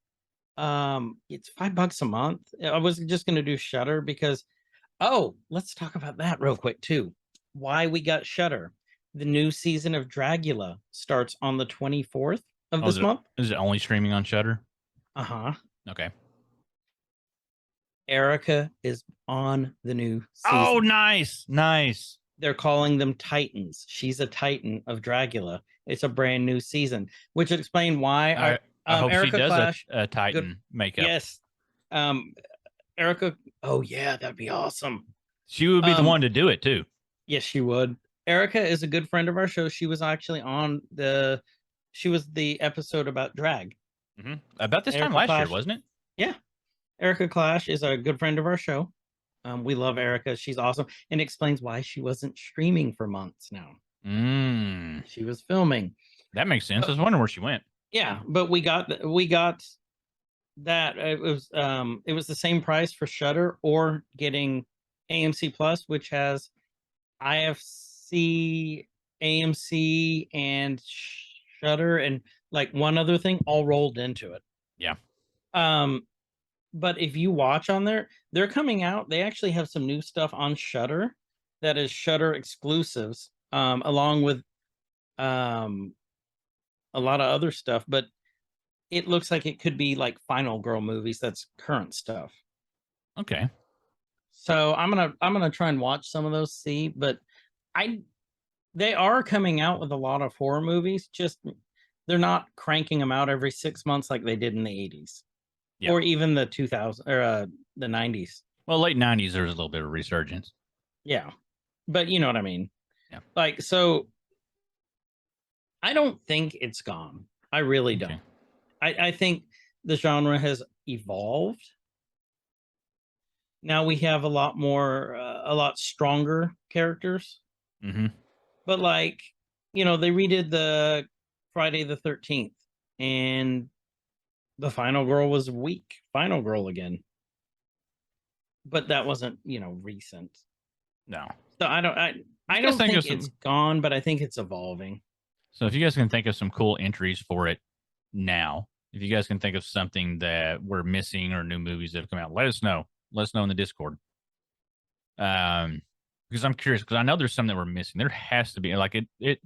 it's $5 a month. I was just going to do Shudder because let's talk about that real quick too. Why we got Shudder. The new season of Dragula starts on the 24th of this month. Is it only streaming on Shudder? Uh-huh. Okay. Erica is on the new season. Oh, nice. They're calling them Titans. She's a Titan of Dracula. It's a brand new season, which would explain why I hope Erica she does Clash, a Titan makeup. Yes. Erica. Oh yeah, that'd be awesome. She would be the one to do it too. Yes, she would. Erica is a good friend of our show. She was actually on she was the episode about drag. About this time last year, wasn't it? Yeah. Erica Clash is a good friend of our show. We love Erica. She's awesome. And explains why she wasn't streaming for months now. She was filming. That makes sense. I was wondering where she went. Yeah, but we got that. It was the same price for Shudder or getting AMC Plus, which has IFC, AMC, and Shudder, and like one other thing all rolled into it. Yeah. But if you watch on there, they're coming out. They actually have some new stuff on Shudder that is Shudder exclusives, along with a lot of other stuff. But it looks like it could be like Final Girl movies. That's current stuff. Okay. So I'm gonna try and watch some of those. See, but they are coming out with a lot of horror movies. Just they're not cranking them out every 6 months like they did in the 80s. Yeah. Or even the 2000s or the 90s. Well, late 90s, there was a little bit of resurgence. Yeah. But you know what I mean? Yeah. Like, so I don't think it's gone. I really don't. I think the genre has evolved. Now we have a lot more, a lot stronger characters. But like, they redid the Friday the 13th and the Final Girl was weak. Final Girl again. But that wasn't, recent. No. So I don't think it's gone, but I think it's evolving. So if you guys can think of some cool entries for it now, if you guys can think of something that we're missing or new movies that have come out, let us know. Let us know in the Discord. Because I'm curious, because I know there's some that we're missing. There has to be like it.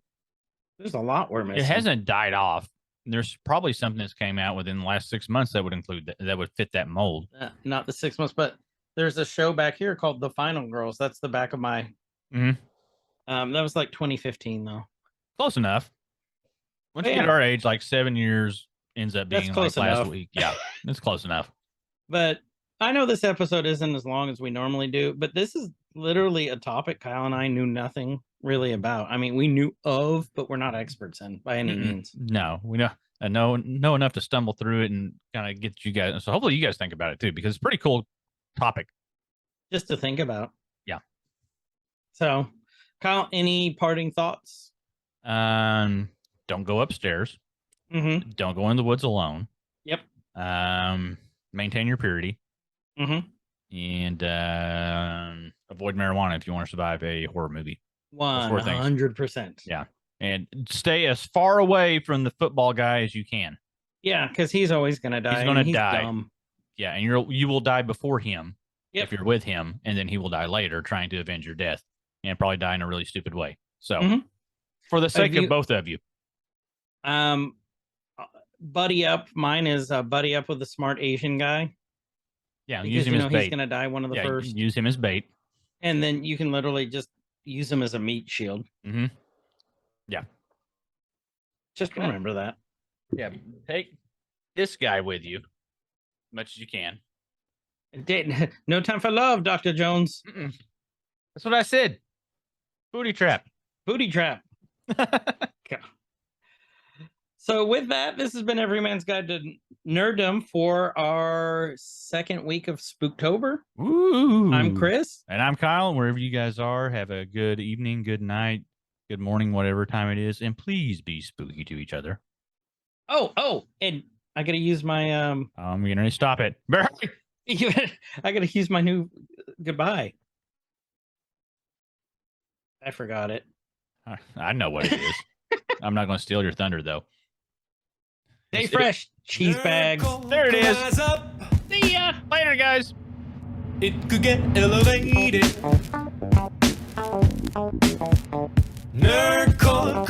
There's a lot we're missing. It hasn't died off. There's probably something that's came out within the last 6 months that would include that would fit that mold. Not the 6 months, but there's a show back here called The Final Girls. That's the back of my. That was like 2015 though. Close enough. Once you get our age, like 7 years ends up being like last week. Yeah, it's close enough. But I know this episode isn't as long as we normally do, but this is literally a topic Kyle and I knew nothing really about. I mean, we knew of, but we're not experts in by any means. No, we know enough to stumble through it and kind of get you guys. So hopefully you guys think about it too, because it's a pretty cool topic. Just to think about. Yeah. So, Kyle, any parting thoughts? Don't go upstairs. Don't go in the woods alone. Yep. Maintain your purity. And avoid marijuana if you want to survive a horror movie. 100%. Yeah. And stay as far away from the football guy as you can. Yeah, because he's always going to die. He's going to die. Dumb. Yeah, and you will die before him if you're with him, and then he will die later trying to avenge your death and probably die in a really stupid way. So, for the sake of both of you. Buddy up. Mine is buddy up with a smart Asian guy. Yeah, because, use him as bait. He's going to die one of the first. Use him as bait. And then you can literally just use him as a meat shield. Yeah. Just remember that. Yeah. Take this guy with you as much as you can. No time for love, Dr. Jones. That's what I said. Booty trap. Booty trap. So with that, this has been Everyman's Guide to Nerddom for our second week of Spooktober. Ooh. I'm Chris. And I'm Kyle. Wherever you guys are, have a good evening, good night, good morning, whatever time it is. And please be spooky to each other. Oh, and I got to use my... I'm going to stop it. I got to use my new goodbye. I forgot it. I know what it is. I'm not going to steal your thunder, though. Stay fresh, cheese bags. There it is. See ya. Later, guys. It could get elevated. Nerdcore